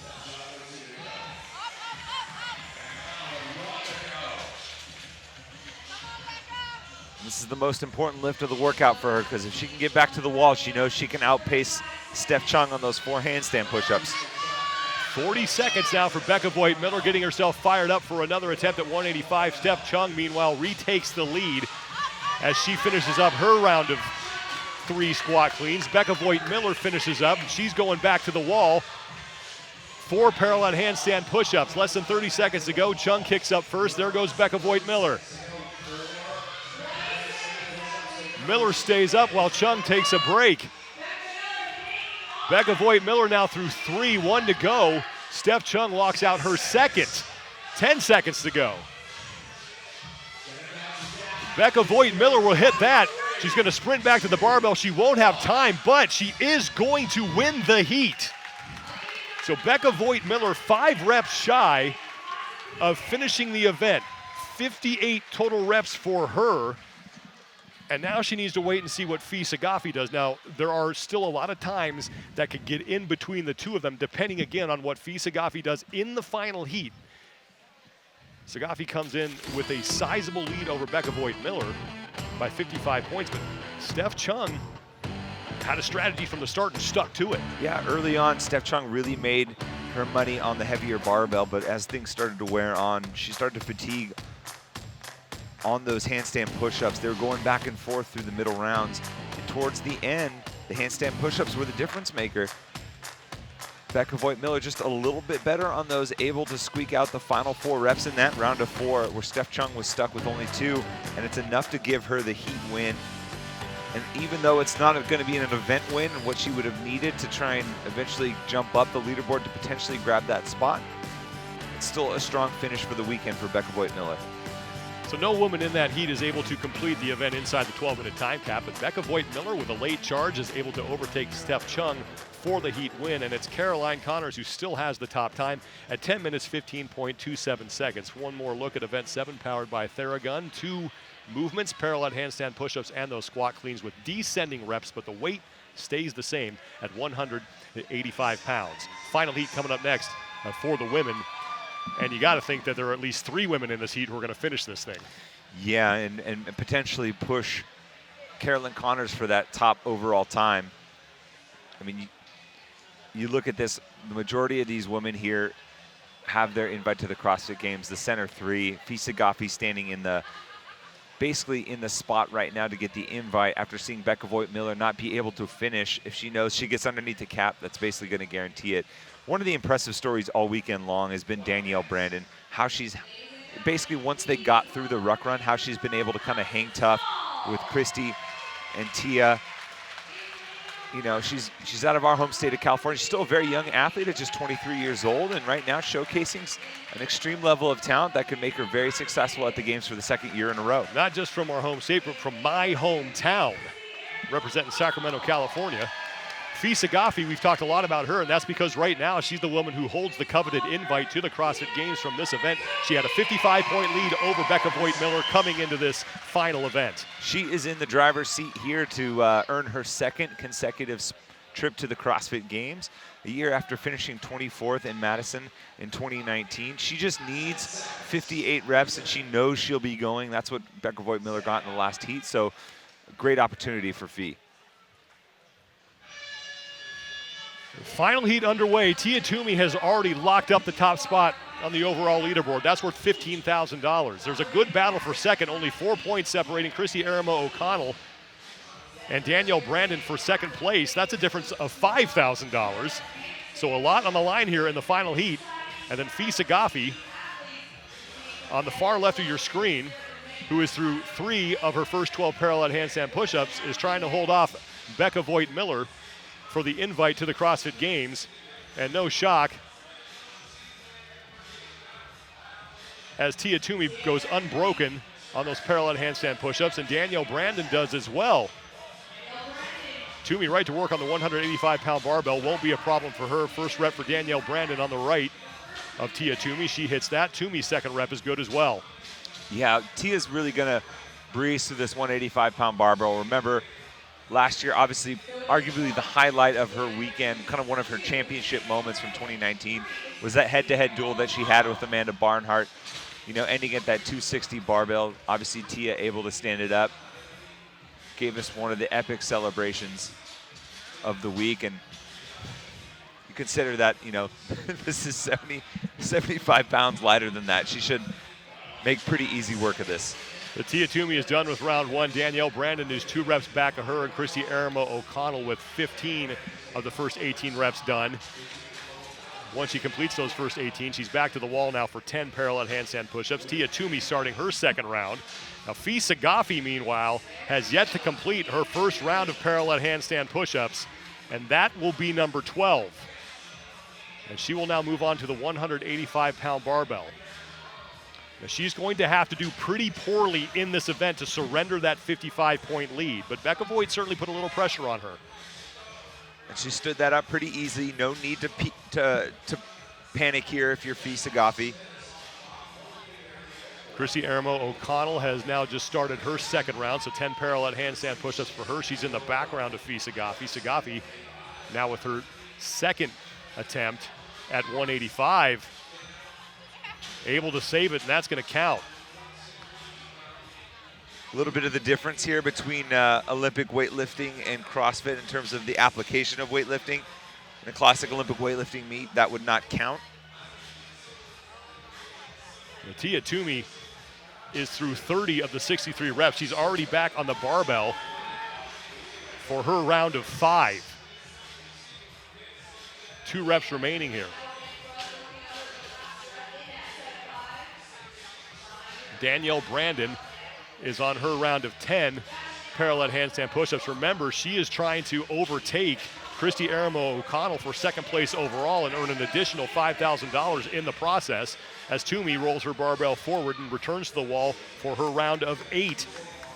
This is the most important lift of the workout for her, because if she can get back to the wall, she knows she can outpace Steph Chung on those 4 handstand push-ups. 40 seconds now for Becca Voigt-Miller, getting herself fired up for another attempt at 185. Steph Chung, meanwhile, retakes the lead as she finishes up her round of 3 squat cleans. Becca Voigt-Miller finishes up. She's going back to the wall. 4 parallel handstand push-ups. Less than 30 seconds to go. Chung kicks up first. There goes Becca Voigt-Miller. Miller stays up while Chung takes a break. Becca Voigt-Miller now through 3, 1 to go. Steph Chung locks out her second. 10 seconds to go. Becca Voigt-Miller will hit that She's going to sprint back to the barbell. She won't have time, but she is going to win the heat. So Becca Voigt-Miller, 5 reps shy of finishing the event. 58 total reps for her. And now she needs to wait and see what Fee Sagafi does. Now, there are still a lot of times that could get in between the two of them, depending again on what Fee Sagafi does in the final heat. Sagafi comes in with a sizable lead over Becca Voigt-Miller by 55 points, but Steph Chung had a strategy from the start and stuck to it. Yeah, early on, Steph Chung really made her money on the heavier barbell, but as things started to wear on, she started to fatigue on those handstand push-ups. They were going back and forth through the middle rounds. And towards the end, the handstand push-ups were the difference maker. Becca Voigt-Miller just a little bit better on those, able to squeak out the final 4 reps in that round of 4, where Steph Chung was stuck with only 2, and it's enough to give her the heat win. And even though it's not going to be an event win, and what she would have needed to try and eventually jump up the leaderboard to potentially grab that spot, it's still a strong finish for the weekend for Becca Voigt-Miller. So no woman in that heat is able to complete the event inside the 12-minute time cap, but Becca Voigt-Miller with a late charge is able to overtake Steph Chung for the heat win, and it's Caroline Connors who still has the top time at 10 minutes 15.27 seconds. One more look at event 7 powered by Theragun. 2 movements, parallel handstand push-ups and those squat cleans with descending reps, but the weight stays the same at 185 pounds. Final heat coming up next for the women. And you got to think that there are at least 3 women in this heat who are going to finish this thing. Yeah, and potentially push Carolyn Connors for that top overall time. I mean, you look at this, the majority of these women here have their invite to the CrossFit Games, the center 3. Fee Sagafi standing in the, basically in the spot right now to get the invite after seeing Becca Voigt-Miller not be able to finish. If she knows she gets underneath the cap, that's basically going to guarantee it. One of the impressive stories all weekend long has been Danielle Brandon, how she's basically, once they got through the ruck run, how she's been able to kind of hang tough with Christy and Tia. You know, she's out of our home state of California. She's still a very young athlete at just 23 years old, and right now showcasing an extreme level of talent that could make her very successful at the games for the 2nd year in a row. Not just from our home state, but from my hometown, representing Sacramento, California. Fee Sagafi, we've talked a lot about her, and that's because right now she's the woman who holds the coveted invite to the CrossFit Games from this event. She had a 55-point lead over Becca Voigt-Miller coming into this final event. She is in the driver's seat here to earn her 2nd consecutive trip to the CrossFit Games. A year after finishing 24th in Madison in 2019. She just needs 58 reps, and she knows she'll be going. That's what Becca Voigt-Miller got in the last heat, so a great opportunity for Fee. Final heat underway. Tia Toomey has already locked up the top spot on the overall leaderboard. That's worth $15,000. There's a good battle for second, only 4 points separating Chrissy Aramo O'Connell and Danielle Brandon for second place. That's a difference of $5,000. So a lot on the line here in the final heat. And then Fee Sagafi on the far left of your screen, who is through 3 of her first 12 parallel handstand push-ups, is trying to hold off Becca Voigt-Miller for the invite to the CrossFit Games. And no shock, as Tia Toomey goes unbroken on those parallel handstand push-ups, and Danielle Brandon does as well. Toomey right to work on the 185-pound barbell. Won't be a problem for her. First rep for Danielle Brandon on the right of Tia Toomey. She hits that. Toomey's second rep is good as well. Yeah, Tia's really going to breeze through this 185-pound barbell. Remember, last year, obviously, arguably the highlight of her weekend, kind of one of her championship moments from 2019, was that head-to-head duel that she had with Amanda Barnhart, you know, ending at that 260 barbell. Obviously, Tia able to stand it up. Gave us one of the epic celebrations of the week, and you consider that, you know, this is 75 pounds lighter than that. She should make pretty easy work of this. The Tia Toomey is done with round 1. Danielle Brandon is 2 reps back of her, and Chrissy Aramo O'Connell with 15 of the first 18 reps done. Once she completes those first 18, she's back to the wall now for 10 parallel handstand push-ups. Tia Toomey starting her second round. Now, Fee Sagafi, meanwhile, has yet to complete her first round of parallel handstand push-ups, and that will be number 12. And she will now move on to the 185-pound barbell. Now, she's going to have to do pretty poorly in this event to surrender that 55-point lead, but Becca Voigt certainly put a little pressure on her. And she stood that up pretty easily. No need to panic here if you're Fee Saghafi. Christy Aramo O'Connell has now just started her second round, so 10 parallel handstand push-ups for her. She's in the background of Fee Saghafi. Saghafi now with her second attempt at 185. Able to save it, and that's going to count. A little bit of the difference here between Olympic weightlifting and CrossFit in terms of the application of weightlifting. In a classic Olympic weightlifting meet, that would not count. Tia Toomey is through 30 of the 63 reps. She's already back on the barbell for her round of 5. 2 reps remaining here. Danielle Brandon is on her round of 10 parallel handstand push-ups. Remember, she is trying to overtake Christy Aramo O'Connell for second place overall and earn an additional $5,000 in the process as Toomey rolls her barbell forward and returns to the wall for her round of 8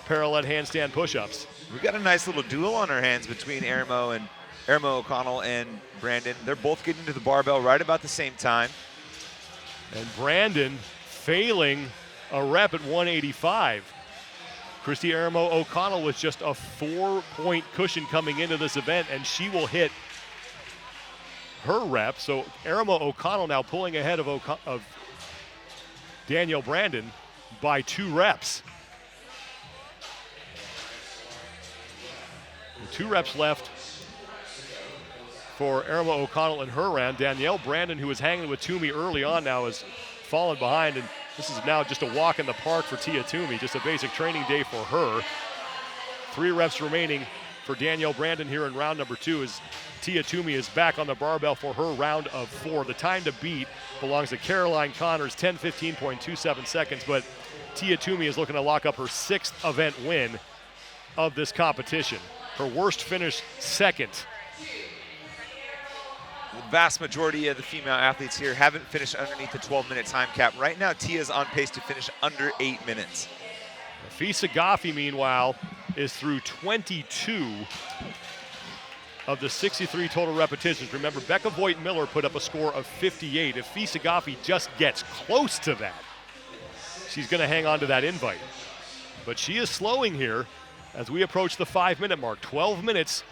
parallel handstand push-ups. We've got a nice little duel on our hands between Aramo O'Connell and Brandon. They're both getting to the barbell right about the same time. And Brandon failing a rep at 185. Christy Aramo O'Connell with just a 4-point cushion coming into this event, and she will hit her rep. So Aramo O'Connell now pulling ahead of Danielle Brandon by 2 reps. 2 reps left for Aramo O'Connell in her round. Danielle Brandon, who was hanging with Toomey early on, now has fallen behind, and this is now just a walk in the park for Tia Toomey, just a basic training day for her. 3 reps remaining for Danielle Brandon here in round number 2 as Tia Toomey is back on the barbell for her round of 4. The time to beat belongs to Caroline Connors, 10:15.27 seconds, but Tia Toomey is looking to lock up her 6th event win of this competition. Her worst finish, second. The vast majority of the female athletes here haven't finished underneath the 12-minute time cap. Right now, Tia's on pace to finish under 8 minutes. Fee Saghafi, meanwhile, is through 22 of the 63 total repetitions. Remember, Becca Voigt Miller put up a score of 58. If Fee Saghafi just gets close to that, she's going to hang on to that invite. But she is slowing here as we approach the 5-minute mark. 12 minutes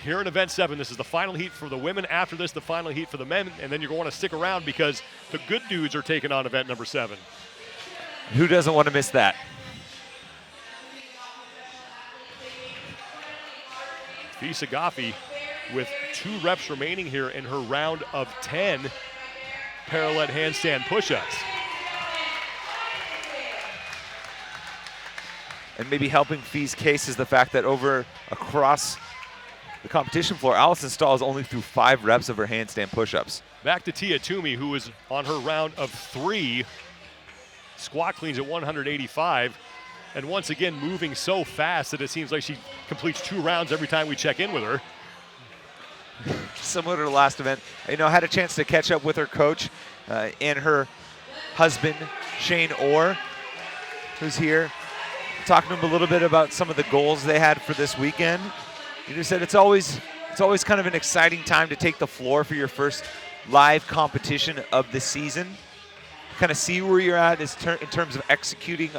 here in event 7. This is the final heat for the women. After this, the final heat for the men, and then you're going to stick around because the good dudes are taking on event number 7. Who doesn't want to miss that? Fee Saghafi with 2 reps remaining here in her round of 10 parallel handstand push-ups. And maybe helping Fee's case is the fact that across the competition floor, Allison Stahl is only through 5 reps of her handstand push-ups. Back to Tia Toomey, who is on her round of 3 squat cleans at 185. And once again, moving so fast that it seems like she completes 2 rounds every time we check in with her. Similar to the last event. Had a chance to catch up with her coach and her husband, Shane Orr, who's here. Talking to him a little bit about some of the goals they had for this weekend. He just said it's always kind of an exciting time to take the floor for your first live competition of the season. Kind of see where you're at in terms of executing,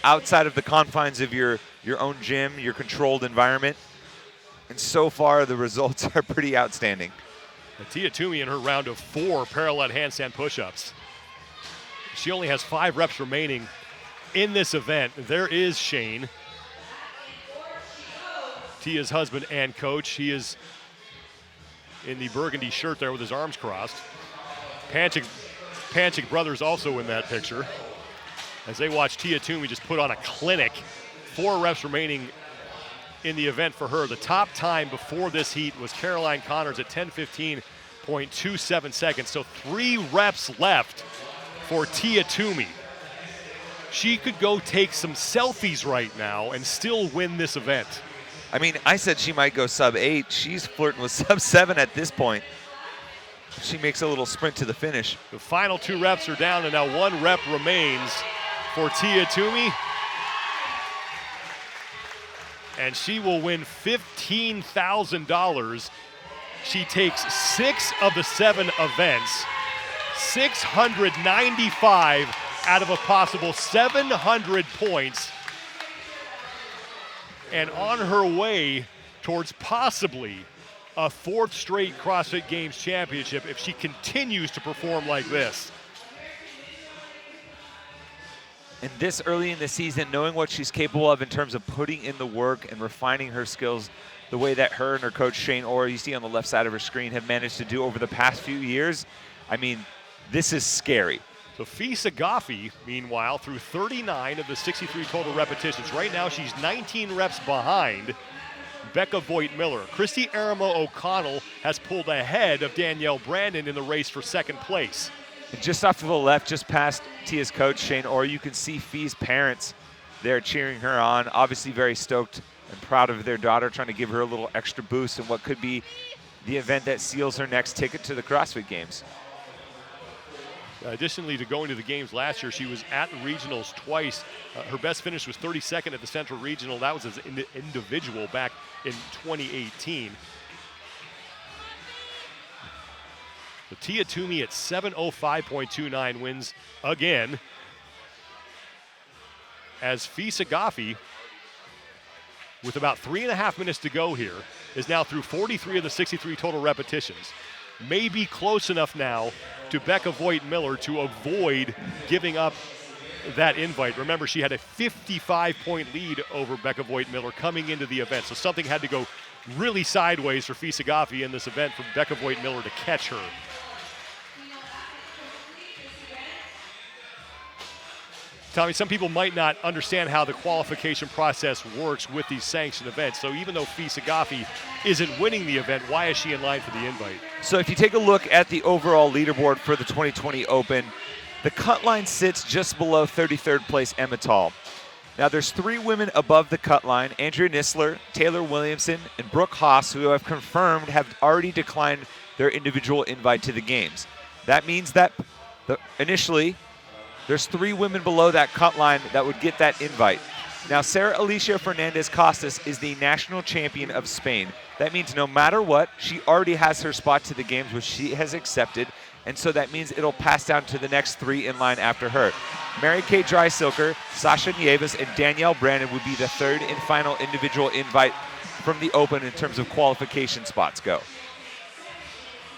outside of the confines of your own gym, your controlled environment. And so far, the results are pretty outstanding. And Tia Toomey in her round of 4 parallel handstand push-ups. She only has 5 reps remaining in this event. There is Shane, Tia's husband and coach. He is in the burgundy shirt there with his arms crossed. Panchik brothers also in that picture as they watch Tia Toomey just put on a clinic. 4 reps remaining in the event for her. The top time before this heat was Caroline Connors at 10:15.27 seconds. So 3 reps left for Tia Toomey. She could go take some selfies right now and still win this event. I said she might go sub 8. She's flirting with sub 7 at this point. She makes a little sprint to the finish. The final 2 reps are down, and now 1 rep remains for Tia Toomey. And she will win $15,000. She takes 6 of the 7 events, 695 out of a possible 700 points, and on her way towards possibly a 4th straight CrossFit Games championship if she continues to perform like this. And this early in the season, knowing what she's capable of in terms of putting in the work and refining her skills the way that her and her coach Shane Orr, you see on the left side of her screen, have managed to do over the past few years, I mean, this is scary. So Fisa Goffi, meanwhile, through 39 of the 63 total repetitions. Right now, she's 19 reps behind Becca Voigt-Miller. Christy Aramo O'Connell has pulled ahead of Danielle Brandon in the race for 2nd place. And just off to the left, just past Tia's coach, Shane Orr, you can see Fee's parents there cheering her on, obviously very stoked and proud of their daughter, trying to give her a little extra boost in what could be the event that seals her next ticket to the CrossFit Games. Additionally to going to the games last year, she was at the regionals twice. Her best finish was 32nd at the Central Regional. That was as an individual back in 2018. So Tia Toomey at 7:05.29 wins again, as Fisa Goffi, with about 3.5 minutes to go here, is now through 43 of the 63 total repetitions. May be close enough now to Becca Voigt-Miller to avoid giving up that invite. Remember, she had a 55-point lead over Becca Voigt-Miller coming into the event, so something had to go really sideways for Fisa Goffi in this event for Becca Voigt-Miller to catch her. Tommy, some people might not understand how the qualification process works with these sanctioned events. So even though Fisa Goffi isn't winning the event, why is she in line for the invite? So if you take a look at the overall leaderboard for the 2020 Open, the cut line sits just below 33rd place Emma Tall. Now there's 3 women above the cut line, Andrea Nisler, Taylor Williamson, and Brooke Haas, who have confirmed have already declined their individual invite to the games. That means that initially, there's 3 women below that cut line that would get that invite. Now, Sarah Alicia Fernandez Costas is the national champion of Spain. That means no matter what, she already has her spot to the games, which she has accepted, and so that means it'll pass down to the next 3 in line after her. Mary Kay Dreisilker, Sasha Nieves, and Danielle Brandon would be the 3rd and final individual invite from the Open in terms of qualification spots go.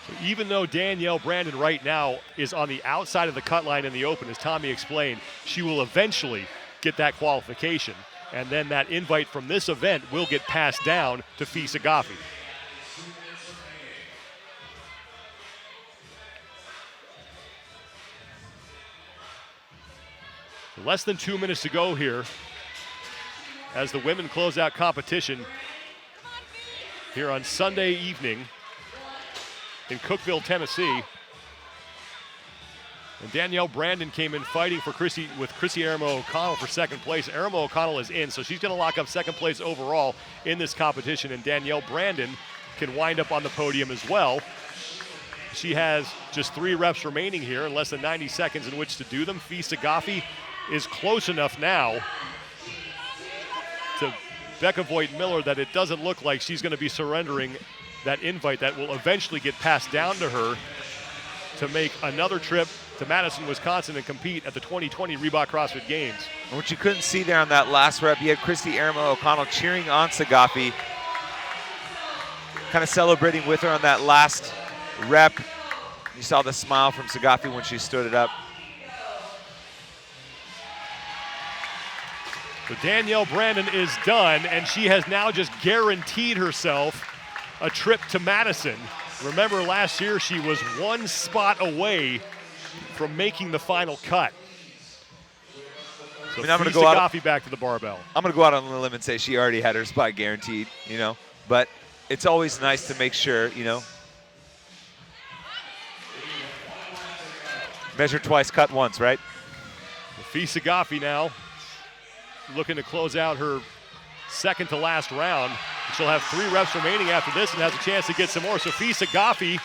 So even though Danielle Brandon right now is on the outside of the cut line in the Open, as Tommy explained, she will eventually get that qualification. And then that invite from this event will get passed down to Fisa Goffi. Less than 2 minutes to go here as the women close out competition here on Sunday evening in Cookeville, Tennessee. And Danielle Brandon came in fighting for Chrissy Aramo O'Connell for 2nd place. Aramo O'Connell is in, so she's going to lock up 2nd place overall in this competition, and Danielle Brandon can wind up on the podium as well. She has just 3 reps remaining here and less than 90 seconds in which to do them. Fisa Goffi is close enough now to Becca Voigt-Miller that it doesn't look like she's going to be surrendering that invite that will eventually get passed down to her to make another trip to Madison, Wisconsin and compete at the 2020 Reebok CrossFit Games. And what you couldn't see there on that last rep, you had Christy Aramo O'Connell cheering on Sagaffi, kind of celebrating with her on that last rep. You saw the smile from Sagaffi when she stood it up. So Danielle Brandon is done, and she has now just guaranteed herself a trip to Madison. Remember, last year she was 1 spot away from making the final cut. So I'm going to go out. Back to the barbell. I'm going to go out on the limb and say she already had her spot guaranteed, you know. But it's always nice to make sure, you know. Measure twice, cut once, right? Fisa Goffi now looking to close out her second to last round. She'll have 3 reps remaining after this and has a chance to get some more. So Fisa Goffi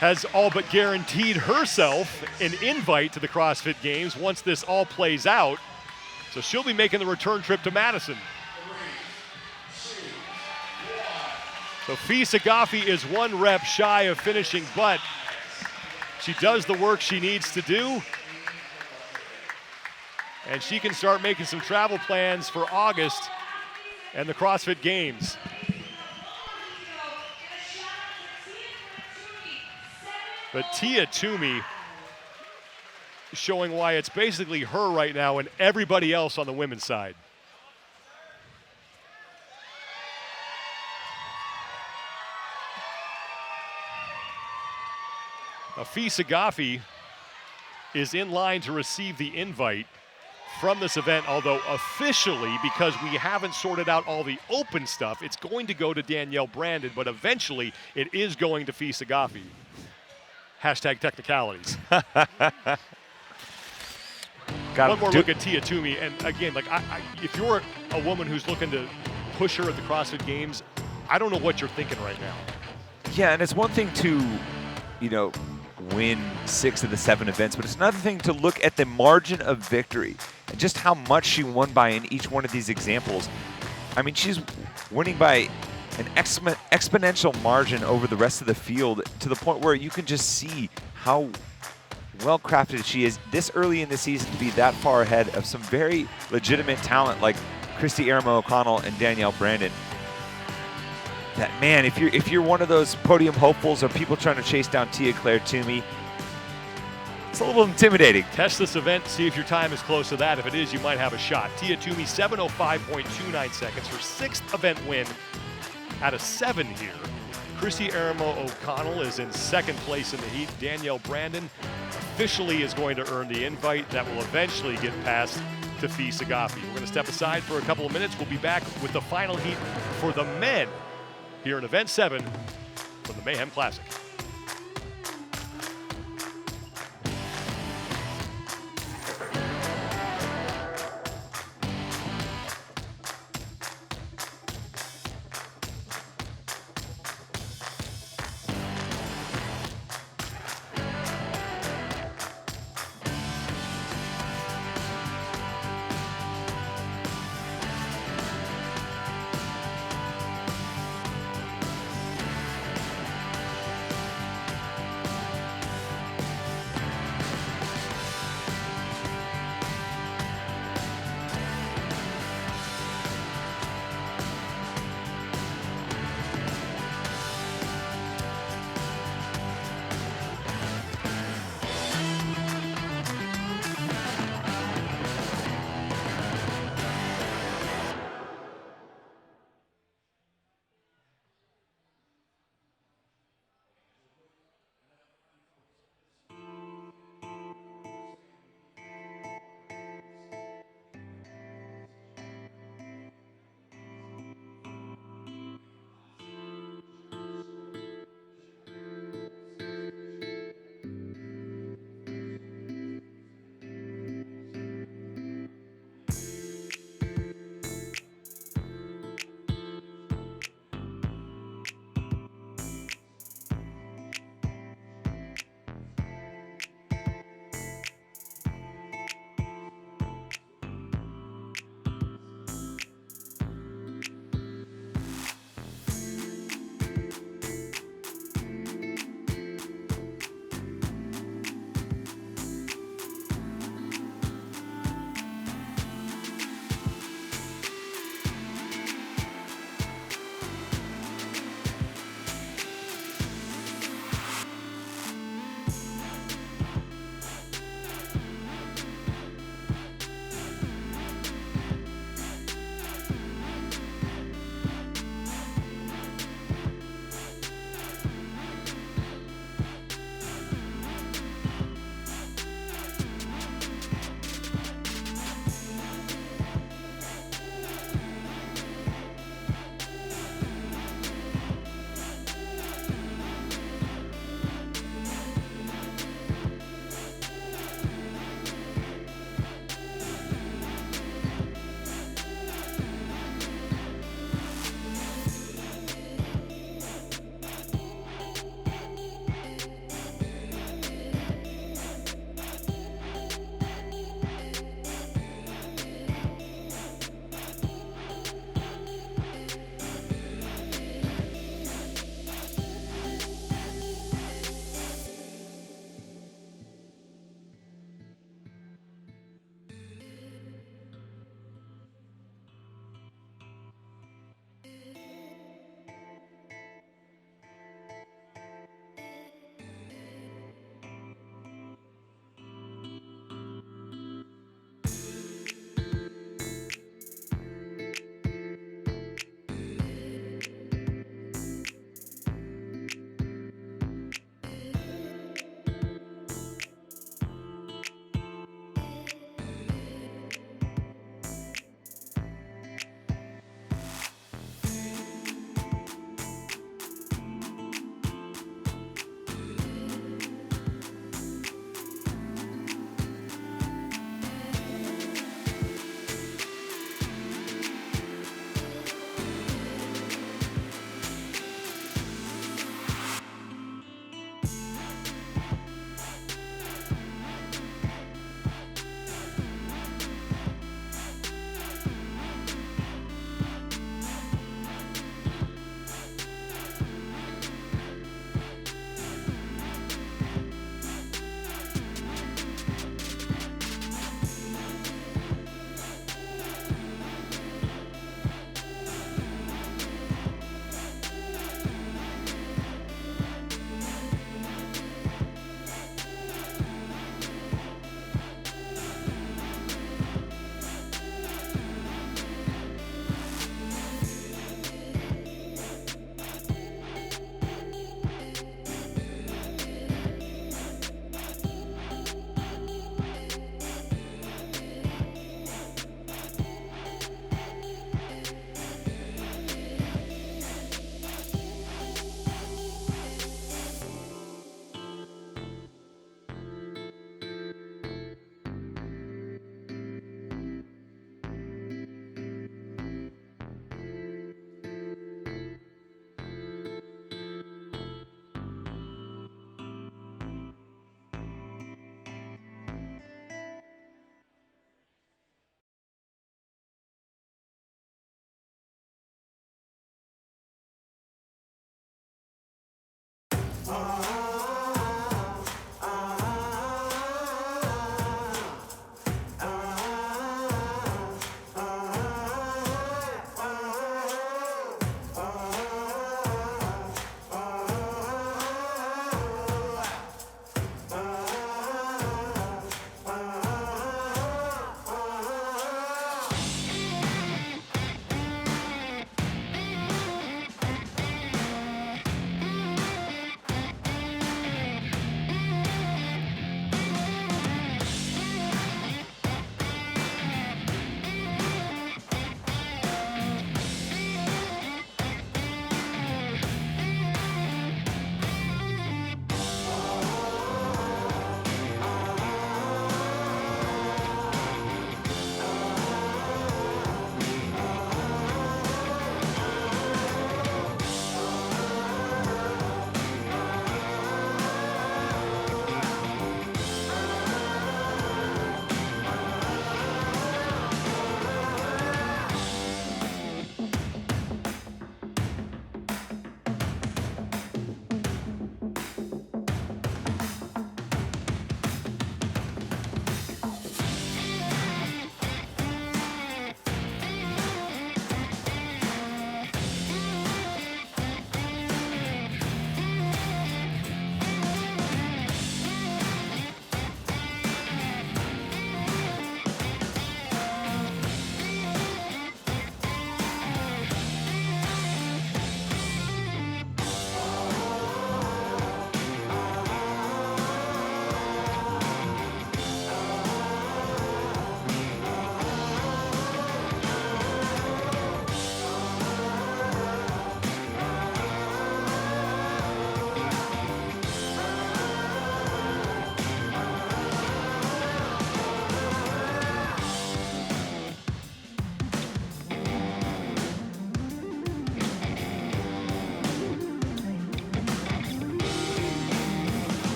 has all but guaranteed herself an invite to the CrossFit Games once this all plays out. So she'll be making the return trip to Madison. So Fee Sagafi is 1 rep shy of finishing, but she does the work she needs to do. And she can start making some travel plans for August and the CrossFit Games. But Tia Toomey showing why it's basically her right now and everybody else on the women's side. Fee Sagafi is in line to receive the invite from this event, although officially, because we haven't sorted out all the open stuff, it's going to go to Danielle Brandon, but eventually it is going to Fee Sagafi. Hashtag technicalities. One more look at Tia Toomey, and again, like if you're a woman who's looking to push her at the CrossFit Games, I don't know what you're thinking right now. Yeah, and it's one thing to, win 6 of the 7 events, but it's another thing to look at the margin of victory and just how much she won by in each one of these examples. I mean, she's winning by an exponential margin over the rest of the field to the point where you can just see how well-crafted she is this early in the season to be that far ahead of some very legitimate talent like Christy Aramo O'Connell and Danielle Brandon. That, man, if you're one of those podium hopefuls or people trying to chase down Tia Claire Toomey, it's a little intimidating. Test this event, see if your time is close to that. If it is, you might have a shot. Tia Toomey, 7:05.29 seconds, her 6th event win out of 7 here. Chrissy Aramo O'Connell is in 2nd place in the heat. Danielle Brandon officially is going to earn the invite that will eventually get passed to Fee Sagafi. We're going to step aside for a couple of minutes. We'll be back with the final heat for the men here in Event 7 from the Mayhem Classic.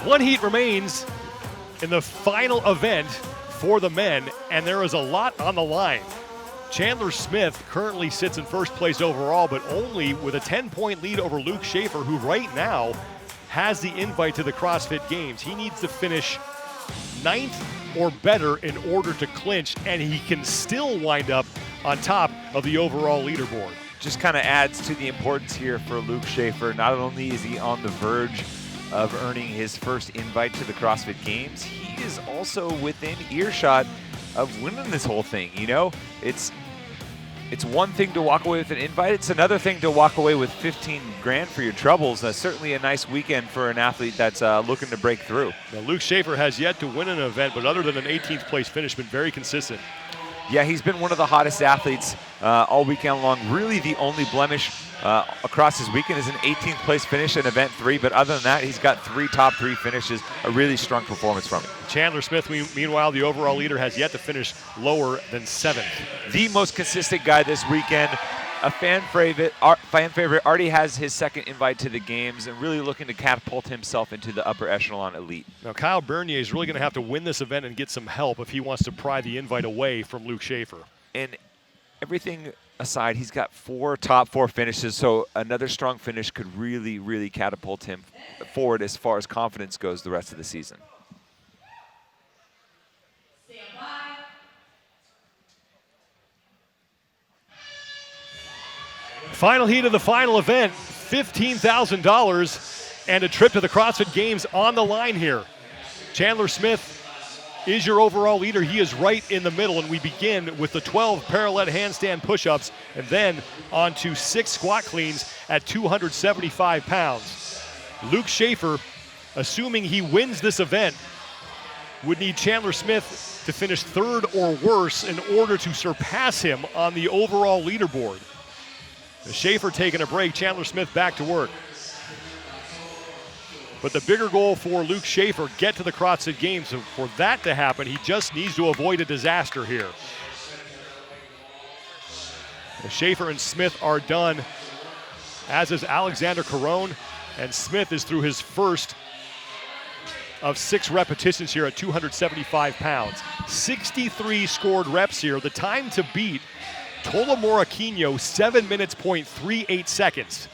One heat remains in the final event for the men, and there is a lot on the line. Chandler Smith currently sits in first place overall, but only with a 10-point lead over Luke Schaefer, who right now has the invite to the CrossFit Games. He needs to finish 9th or better in order to clinch, and he can still wind up on top of the overall leaderboard. Just kind of adds to the importance here for Luke Schaefer. Not only is he on the verge of earning his first invite to the CrossFit Games, he is also within earshot of winning this whole thing. You know, it's one thing to walk away with an invite. It's another thing to walk away with 15 grand for your troubles. Certainly a nice weekend for an athlete that's looking to break through. Now, Luke Schaefer has yet to win an event, but other than an 18th place finish, been very consistent. Yeah, he's been one of the hottest athletes all weekend long. Really the only blemish across his weekend is an 18th place finish in event 3, but other than that, he's got 3 top 3 finishes, a really strong performance from him. Chandler Smith, meanwhile, the overall leader, has yet to finish lower than 7th. The most consistent guy this weekend. a fan favorite already has his second invite to the games and really looking to catapult himself into the upper echelon elite. Now, Kyle Bernier is really going to have to win this event and get some help if he wants to pry the invite away from Luke Schaefer. And everything aside, he's got 4 top 4 finishes, so another strong finish could really, really catapult him forward as far as confidence goes the rest of the season. Final heat of the final event, $15,000 and a trip to the CrossFit Games on the line here. Chandler Smith is your overall leader. He is right in the middle, and we begin with the 12 parallel handstand push-ups and then on to 6 squat cleans at 275 pounds. Luke Schaefer, assuming he wins this event, would need Chandler Smith to finish 3rd or worse in order to surpass him on the overall leaderboard. Schaefer taking a break, Chandler Smith back to work. But the bigger goal for Luke Schaefer, get to the CrossFit Games. So for that to happen, he just needs to avoid a disaster here. Schaefer and Smith are done, as is Alexander Caron, and Smith is through his first of 6 repetitions here at 275 pounds. 63 scored reps here. The time to beat Tola Moraquinho, 7 minutes, 0.38 seconds.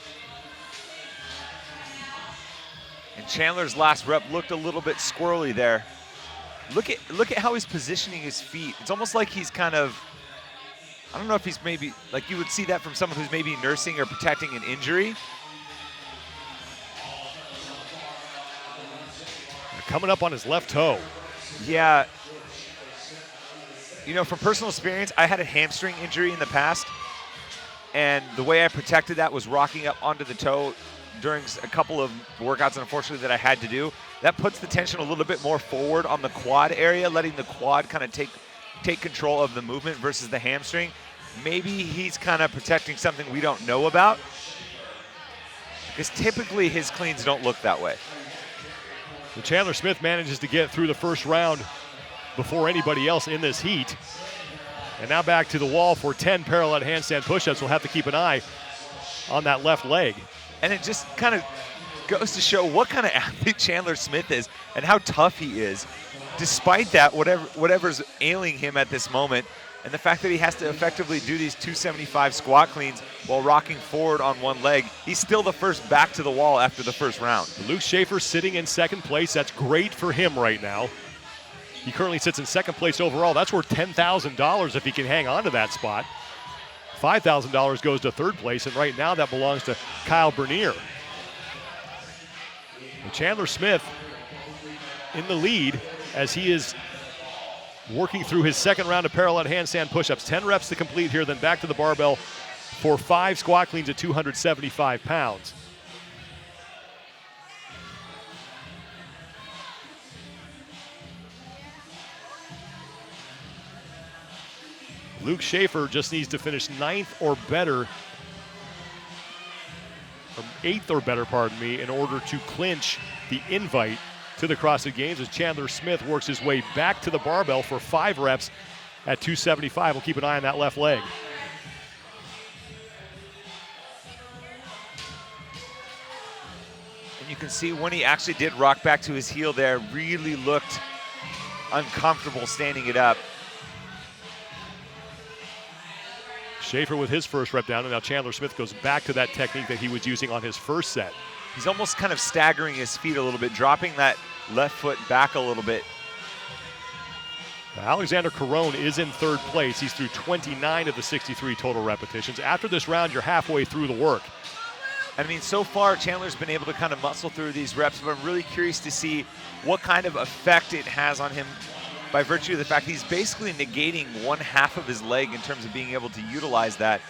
And Chandler's last rep looked a little bit squirrely there. Look at how he's positioning his feet. It's almost like he's kind of, I don't know if he's maybe, like you would see that from someone who's maybe nursing or protecting an injury. Coming up on his left toe. Yeah. You know, from personal experience, I had a hamstring injury in the past, and the way I protected that was rocking up onto the toe during a couple of workouts, unfortunately, that I had to do. That puts the tension a little bit more forward on the quad area, letting the quad kind of take control of the movement versus the hamstring. Maybe he's kind of protecting something we don't know about, because typically his cleans don't look that way. And Chandler Smith manages to get through the first round before anybody else in this heat. And now back to the wall for 10 parallel handstand push-ups. We'll have to keep an eye on that left leg. And it just kind of goes to show what kind of athlete Chandler Smith is and how tough he is. Despite that, whatever's ailing him at this moment, and the fact that he has to effectively do these 275 squat cleans while rocking forward on one leg, he's still the first back to the wall after the first round. Luke Schaefer sitting in second place. That's great for him right now. He currently sits in second place overall. That's worth $10,000 if he can hang on to that spot. $5,000 goes to third place, and right now that belongs to Kyle Bernier. And Chandler Smith in the lead as he is working through his second round of parallel handstand push-ups. 10 reps to complete here, then back to the barbell for 5 squat cleans at 275 pounds. Luke Schaefer just needs to finish 9th or better, or 8th or better, pardon me, in order to clinch the invite to the CrossFit Games as Chandler Smith works his way back to the barbell for 5 reps at 275. We'll keep an eye on that left leg. And you can see when he actually did rock back to his heel there, really looked uncomfortable standing it up. Schaefer with his first rep down, and now Chandler Smith goes back to that technique that he was using on his first set. He's almost kind of staggering his feet a little bit, dropping that left foot back a little bit. Now, Alexander Caron is in third place. He's through 29 of the 63 total repetitions. After this round, you're halfway through the work. I mean, so far, Chandler's been able to kind of muscle through these reps, but I'm really curious to see what kind of effect it has on him by virtue of the fact he's basically negating 1/2 of his leg in terms of being able to utilize that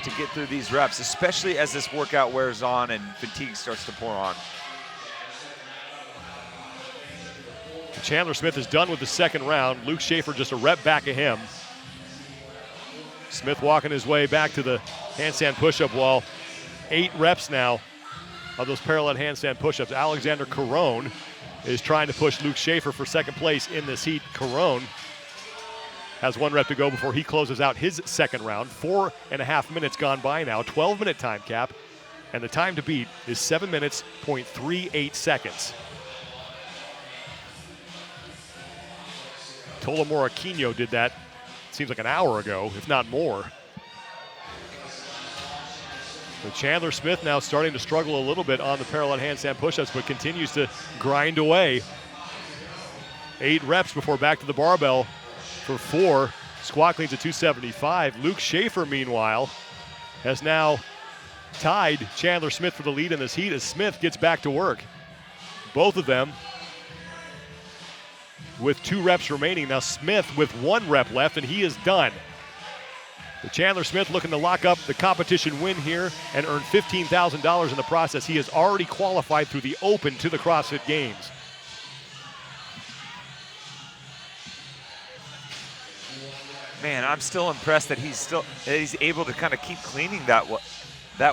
to get through these reps, especially as this workout wears on and fatigue starts to pour on. Chandler Smith is done with the second round. Luke Schaefer just a rep back of him. Smith walking his way back to the handstand push-up wall. 8 reps now of those parallel handstand push-ups. Alexander Caron is trying to push Luke Schaefer for second place in this heat. Caron has 1 rep to go before he closes out his second round. 4.5 minutes gone by now, 12-minute time cap, and the time to beat is 7 minutes, 0.38 seconds. Tolamora Quino did that, seems like an hour ago, if not more. So Chandler Smith now starting to struggle a little bit on the parallel handstand push-ups, but continues to grind away. 8 reps before back to the barbell for 4. Squat cleans at 275. Luke Schaefer, meanwhile, has now tied Chandler Smith for the lead in this heat as Smith gets back to work. Both of them with 2 reps remaining. Now Smith with 1 rep left, and he is done. The Chandler Smith looking to lock up the competition win here and earn $15,000 in the process. He has already qualified through the Open to the CrossFit Games. Man, I'm still impressed that he's able to kind of keep cleaning that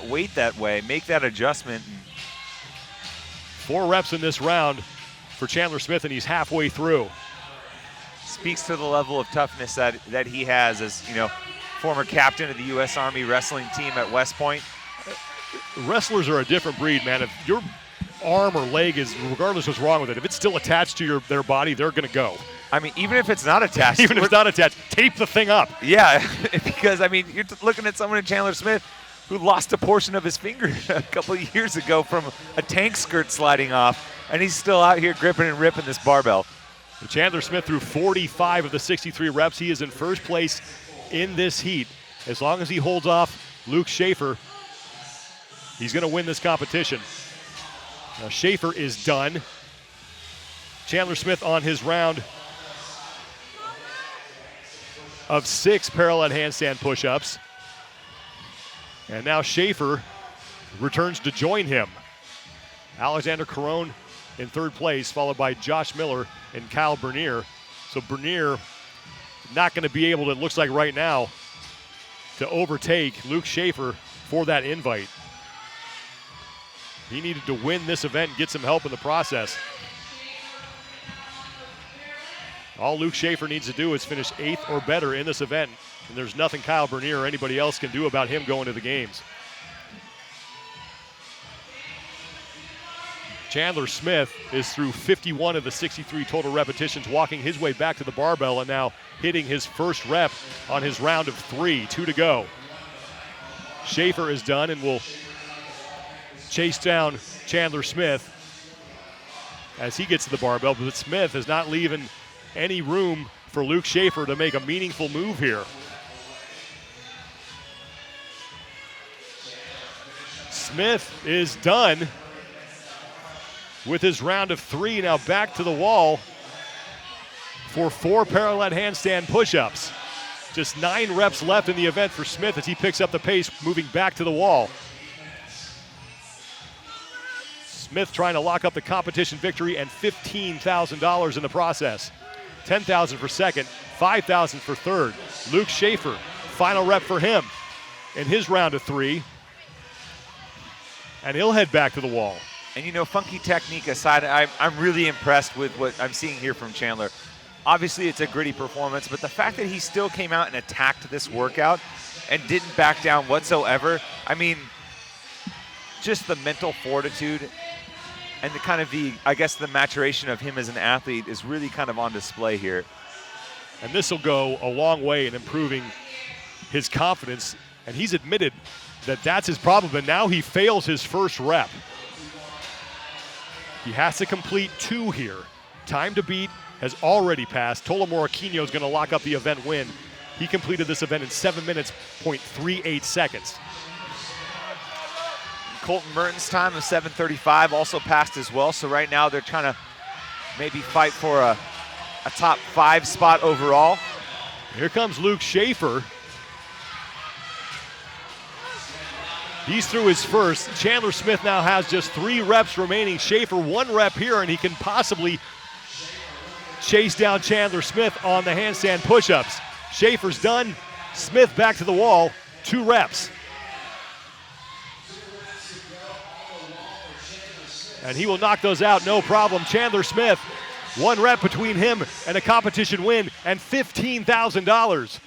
weight that way, make that adjustment. 4 reps in this round for Chandler Smith, and he's halfway through. Speaks to the level of toughness that he has as, former captain of the U.S. Army wrestling team at West Point. Wrestlers are a different breed, man. If your arm or leg is, regardless of what's wrong with it, if it's still attached to their body, they're going to go. I mean, even if it's not attached. Even if it's not attached, tape the thing up. Yeah, because, you're looking at someone in Chandler Smith who lost a portion of his finger a couple of years ago from a tank skirt sliding off, and he's still out here gripping and ripping this barbell. Chandler Smith threw 45 of the 63 reps. He is in first place in this heat. As long as he holds off Luke Schaefer, he's going to win this competition. Now Schaefer is done. Chandler Smith on his round of 6 parallel handstand push-ups. And now Schaefer returns to join him. Alexander Caron in 3rd place, followed by Josh Miller and Kyle Bernier. So Bernier not going to be able to, it looks like right now, to overtake Luke Schaefer for that invite. He needed to win this event and get some help in the process. All Luke Schaefer needs to do is finish 8th or better in this event, and there's nothing Kyle Bernier or anybody else can do about him going to the games. Chandler Smith is through 51 of the 63 total repetitions, walking his way back to the barbell and now hitting his first rep on his round of 3, 2 to go. Schaefer is done and will chase down Chandler Smith as he gets to the barbell, but Smith is not leaving any room for Luke Schaefer to make a meaningful move here. Smith is done with his round of 3, now back to the wall for 4 parallel handstand push-ups. Just 9 reps left in the event for Smith as he picks up the pace, moving back to the wall. Smith trying to lock up the competition victory and $15,000 in the process. $10,000 for second, $5,000 for third. Luke Schaefer, final rep for him in his round of 3. And he'll head back to the wall. And funky technique aside, I'm really impressed with what I'm seeing here from Chandler. Obviously, it's a gritty performance, but the fact that he still came out and attacked this workout and didn't back down whatsoever, just the mental fortitude and the maturation of him as an athlete is really kind of on display here. And this will go a long way in improving his confidence. And he's admitted that that's his problem, but now he fails his first rep. He has to complete 2 here. Time to beat has already passed. Tolamora Quino is going to lock up the event win. He completed this event in 7 minutes, 0.38 seconds. Colton Merton's time of 7:35 also passed as well. So right now they're trying to maybe fight for a top 5 spot overall. Here comes Luke Schaefer. He's through his first. Chandler Smith now has just 3 reps remaining. Schaefer 1 rep here, and he can possibly chase down Chandler Smith on the handstand push-ups. Schaefer's done. Smith back to the wall, 2 reps. And he will knock those out, no problem. Chandler Smith 1 rep between him and a competition win and $15,000.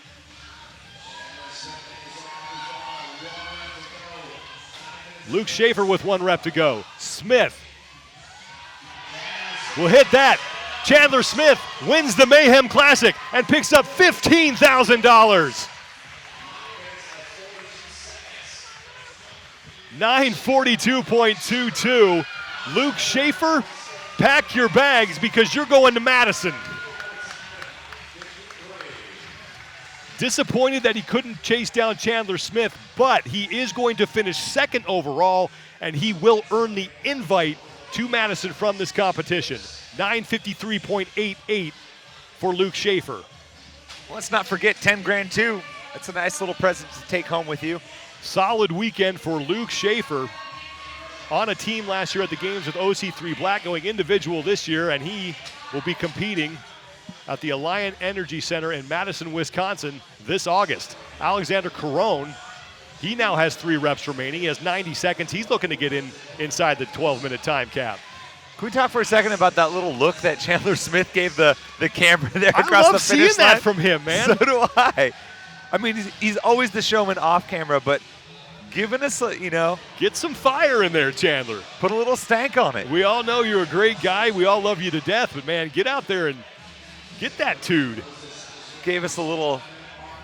Luke Schaefer with 1 rep to go. Smith will hit that. Chandler Smith wins the Mayhem Classic and picks up $15,000. 942.22. Luke Schaefer, pack your bags because you're going to Madison. Disappointed that he couldn't chase down Chandler Smith, but he is going to finish 2nd overall, and he will earn the invite to Madison from this competition. 953.88 for Luke Schaefer. Let's not forget 10 grand too. That's a nice little present to take home with you. Solid weekend for Luke Schaefer. On a team last year at the games with OC3 Black, going individual this year, and he will be competing at the Alliant Energy Center in Madison, Wisconsin this August. Alexander Carone, he now has 3 reps remaining. He has 90 seconds. He's looking to get inside the 12-minute time cap. Can we talk for a second about that little look that Chandler Smith gave the camera there across I love the finish seeing that line? from him, man. So do I. I mean, he's always the showman off camera, but giving us, Get some fire in there, Chandler. put a little stank on it. We all know you're a great guy. We all love you to death, but man, get out there and get that tood. Gave us a little,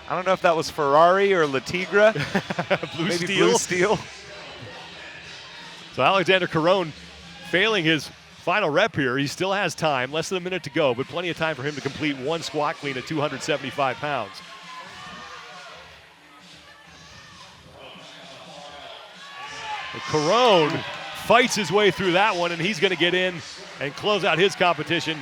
I don't know if that was Ferrari or La Tigra. Maybe Blue Steel. So Alexander Carone failing his final rep here. He still has time, less than a minute to go, but plenty of time for him to complete 1 squat clean at 275 pounds. And Carone fights his way through that one, and he's going to get in and close out his competition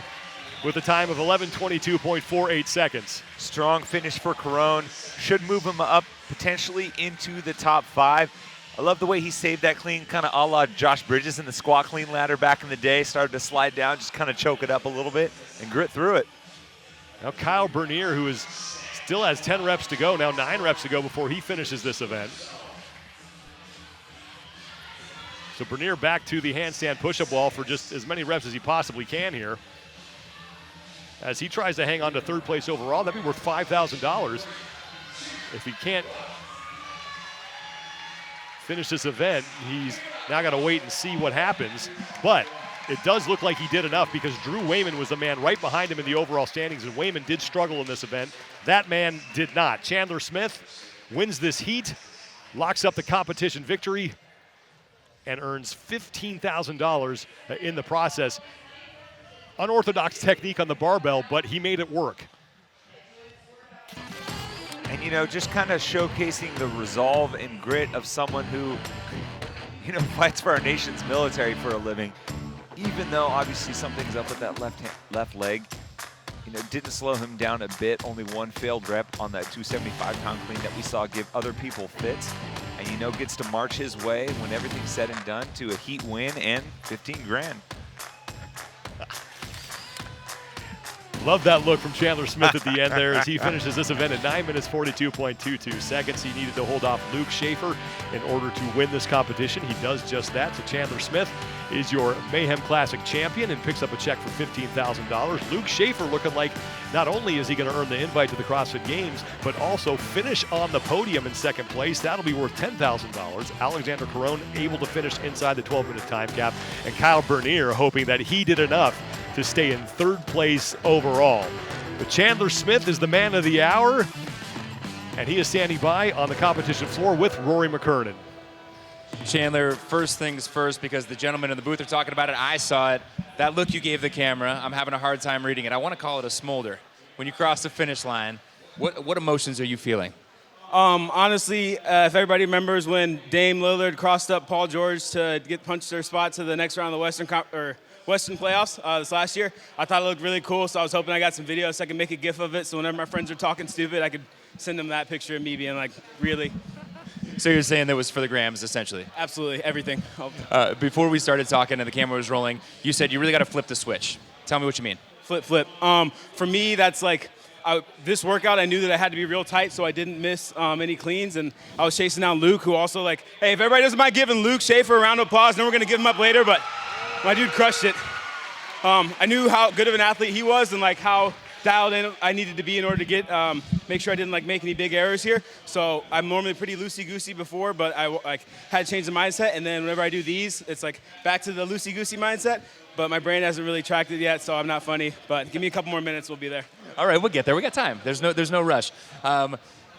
with a time of 11:22.48 seconds. Strong finish for Carone. Should move him up potentially into the top 5. I love the way he saved that clean, kind of a la Josh Bridges in the squat clean ladder back in the day. Started to slide down, just kind of choke it up a little bit and grit through it. Now Kyle Bernier, who still has 10 reps to go, now 9 reps to go before he finishes this event. So Bernier back to the handstand push-up wall for just as many reps as he possibly can here. As he tries to hang on to 3rd place overall, that'd be worth $5,000. If he can't finish this event, he's now got to wait and see what happens. But it does look like he did enough because Drew Wayman was the man right behind him in the overall standings, and Wayman did struggle in this event. That man did not. Chandler Smith wins this heat, locks up the competition victory, and earns $15,000 in the process. Unorthodox technique on the barbell, but he made it work. And, just kind of showcasing the resolve and grit of someone who, fights for our nation's military for a living. Even though obviously something's up with that left leg, didn't slow him down a bit. Only 1 failed rep on that 275-pound clean that we saw give other people fits. And, gets to march his way when everything's said and done to a heat win and 15 grand. Love that look from Chandler Smith at the end there as he finishes this event at 9 minutes 42.22 seconds. He needed to hold off Luke Schaefer in order to win this competition. He does just that. So Chandler Smith is your Mayhem Classic champion and picks up a check for $15,000. Luke Schaefer looking like not only is he going to earn the invite to the CrossFit Games, but also finish on the podium in 2nd place. That'll be worth $10,000. Alexander Carone able to finish inside the 12-minute time cap, and Kyle Bernier hoping that he did enough to stay in 3rd place overall. But Chandler Smith is the man of the hour, and he is standing by on the competition floor with Rory McKernan. Chandler, first things first, because the gentlemen in the booth are talking about it. I saw it. That look you gave the camera, I'm having a hard time reading it. I want to call it a smolder. When you cross the finish line, what emotions are you feeling? Honestly, if everybody remembers when Dame Lillard crossed up Paul George to get punched their spot to the next round of the Western playoffs this last year, I thought it looked really cool, so I was hoping I got some videos so I could make a GIF of it, so whenever my friends are talking stupid, I could send them that picture of me being like, really? So you're saying that was for the grams, essentially? Absolutely, everything. Before we started talking and the camera was rolling, you said you really got to flip the switch. Tell me what you mean. Flip. For me, that's like, this workout, I knew that I had to be real tight, so I didn't miss any cleans, and I was chasing down Luke, who also hey, if everybody doesn't mind giving Luke Schaefer a round of applause, then we're going to give him up later, but my dude crushed it. I knew how good of an athlete he was and like how dialed in I needed to be in order to get make sure I didn't like make any big errors here. So I'm normally pretty loosey-goosey before, but I like had to change the mindset. And then whenever I do these, it's like back to the loosey-goosey mindset. But my brain hasn't really tracked it yet, so I'm not funny. But give me a couple more minutes, we'll be there. All right, we'll get there. We got time. There's no rush.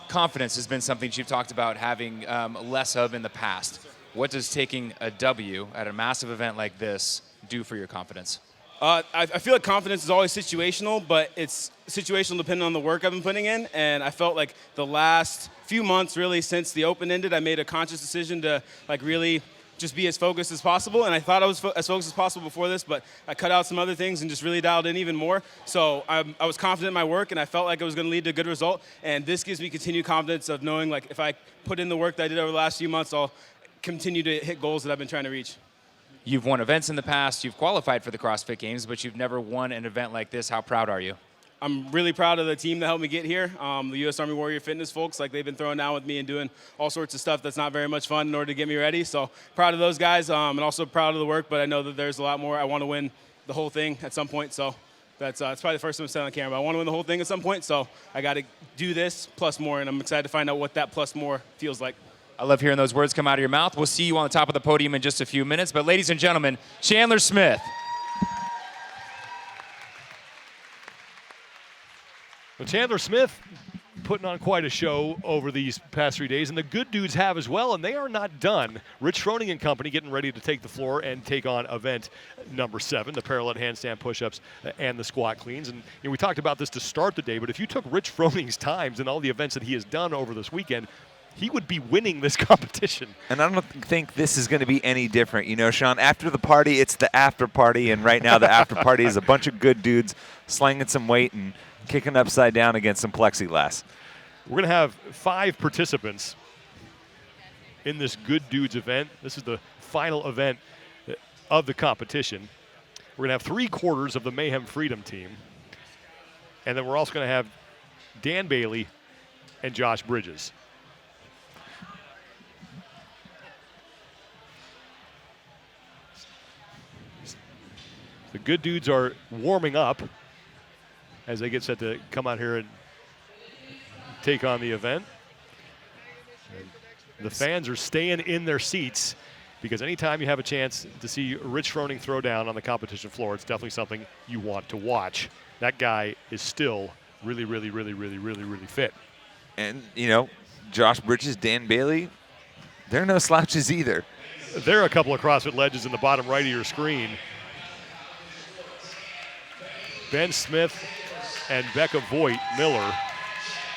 Confidence has been something you've talked about having less of in the past. What does taking a W at a massive event like this do for your confidence? I feel like confidence is always situational, but it's situational depending on the work I've been putting in. And I felt like the last few months, really, since the Open ended, I made a conscious decision to like really just be as focused as possible. And I thought I was as focused as possible before this, but I cut out some other things and just really dialed in even more. So I was confident in my work, and I felt like it was going to lead to a good result. And this gives me continued confidence of knowing like if I put in the work that I did over the last few months, I'll continue to hit goals that I've been trying to reach. You've won events in the past, you've qualified for the CrossFit Games, but you've never won an event like this. How proud are you? I'm really proud of the team that helped me get here. The U.S. Army Warrior Fitness folks, like they've been throwing down with me and doing all sorts of stuff that's not very much fun in order to get me ready. So proud of those guys, and also proud of the work, but I know that there's a lot more. I want to win the whole thing at some point, so that's probably the first time I'm saying on camera, but I want to win the whole thing at some point, so I got to do this plus more, and I'm excited to find out what that plus more feels like. I love hearing those words come out of your mouth. We'll see you on the top of the podium in just a few minutes. But ladies and gentlemen, Chandler Smith. Well, Chandler Smith putting on quite a show over these past 3 days, and the good dudes have as well, and they are not done. Rich Froning and company getting ready to take the floor and take on event number 7, the parallel handstand push-ups and the squat cleans. And we talked about this to start the day, but if you took Rich Froning's times and all the events that he has done over this weekend, he would be winning this competition. And I don't think this is going to be any different. You know, Sean, after the party, it's the after party. And right now the after party is a bunch of good dudes slanging some weight and kicking upside down against some plexiglass. We're going to have 5 participants in this good dudes event. This is the final event of the competition. We're going to have 3/4 of the Mayhem Freedom team. And then we're also going to have Dan Bailey and Josh Bridges. The good dudes are warming up as they get set to come out here and take on the event. And the fans are staying in their seats because anytime you have a chance to see Rich Froning throw down on the competition floor, it's definitely something you want to watch. That guy is still really, really, really, really, really, really fit. And, you know, Josh Bridges, Dan Bailey, they're no slouches either. There are a couple of CrossFit legends in the bottom right of your screen. Ben Smith and Becca Voigt Miller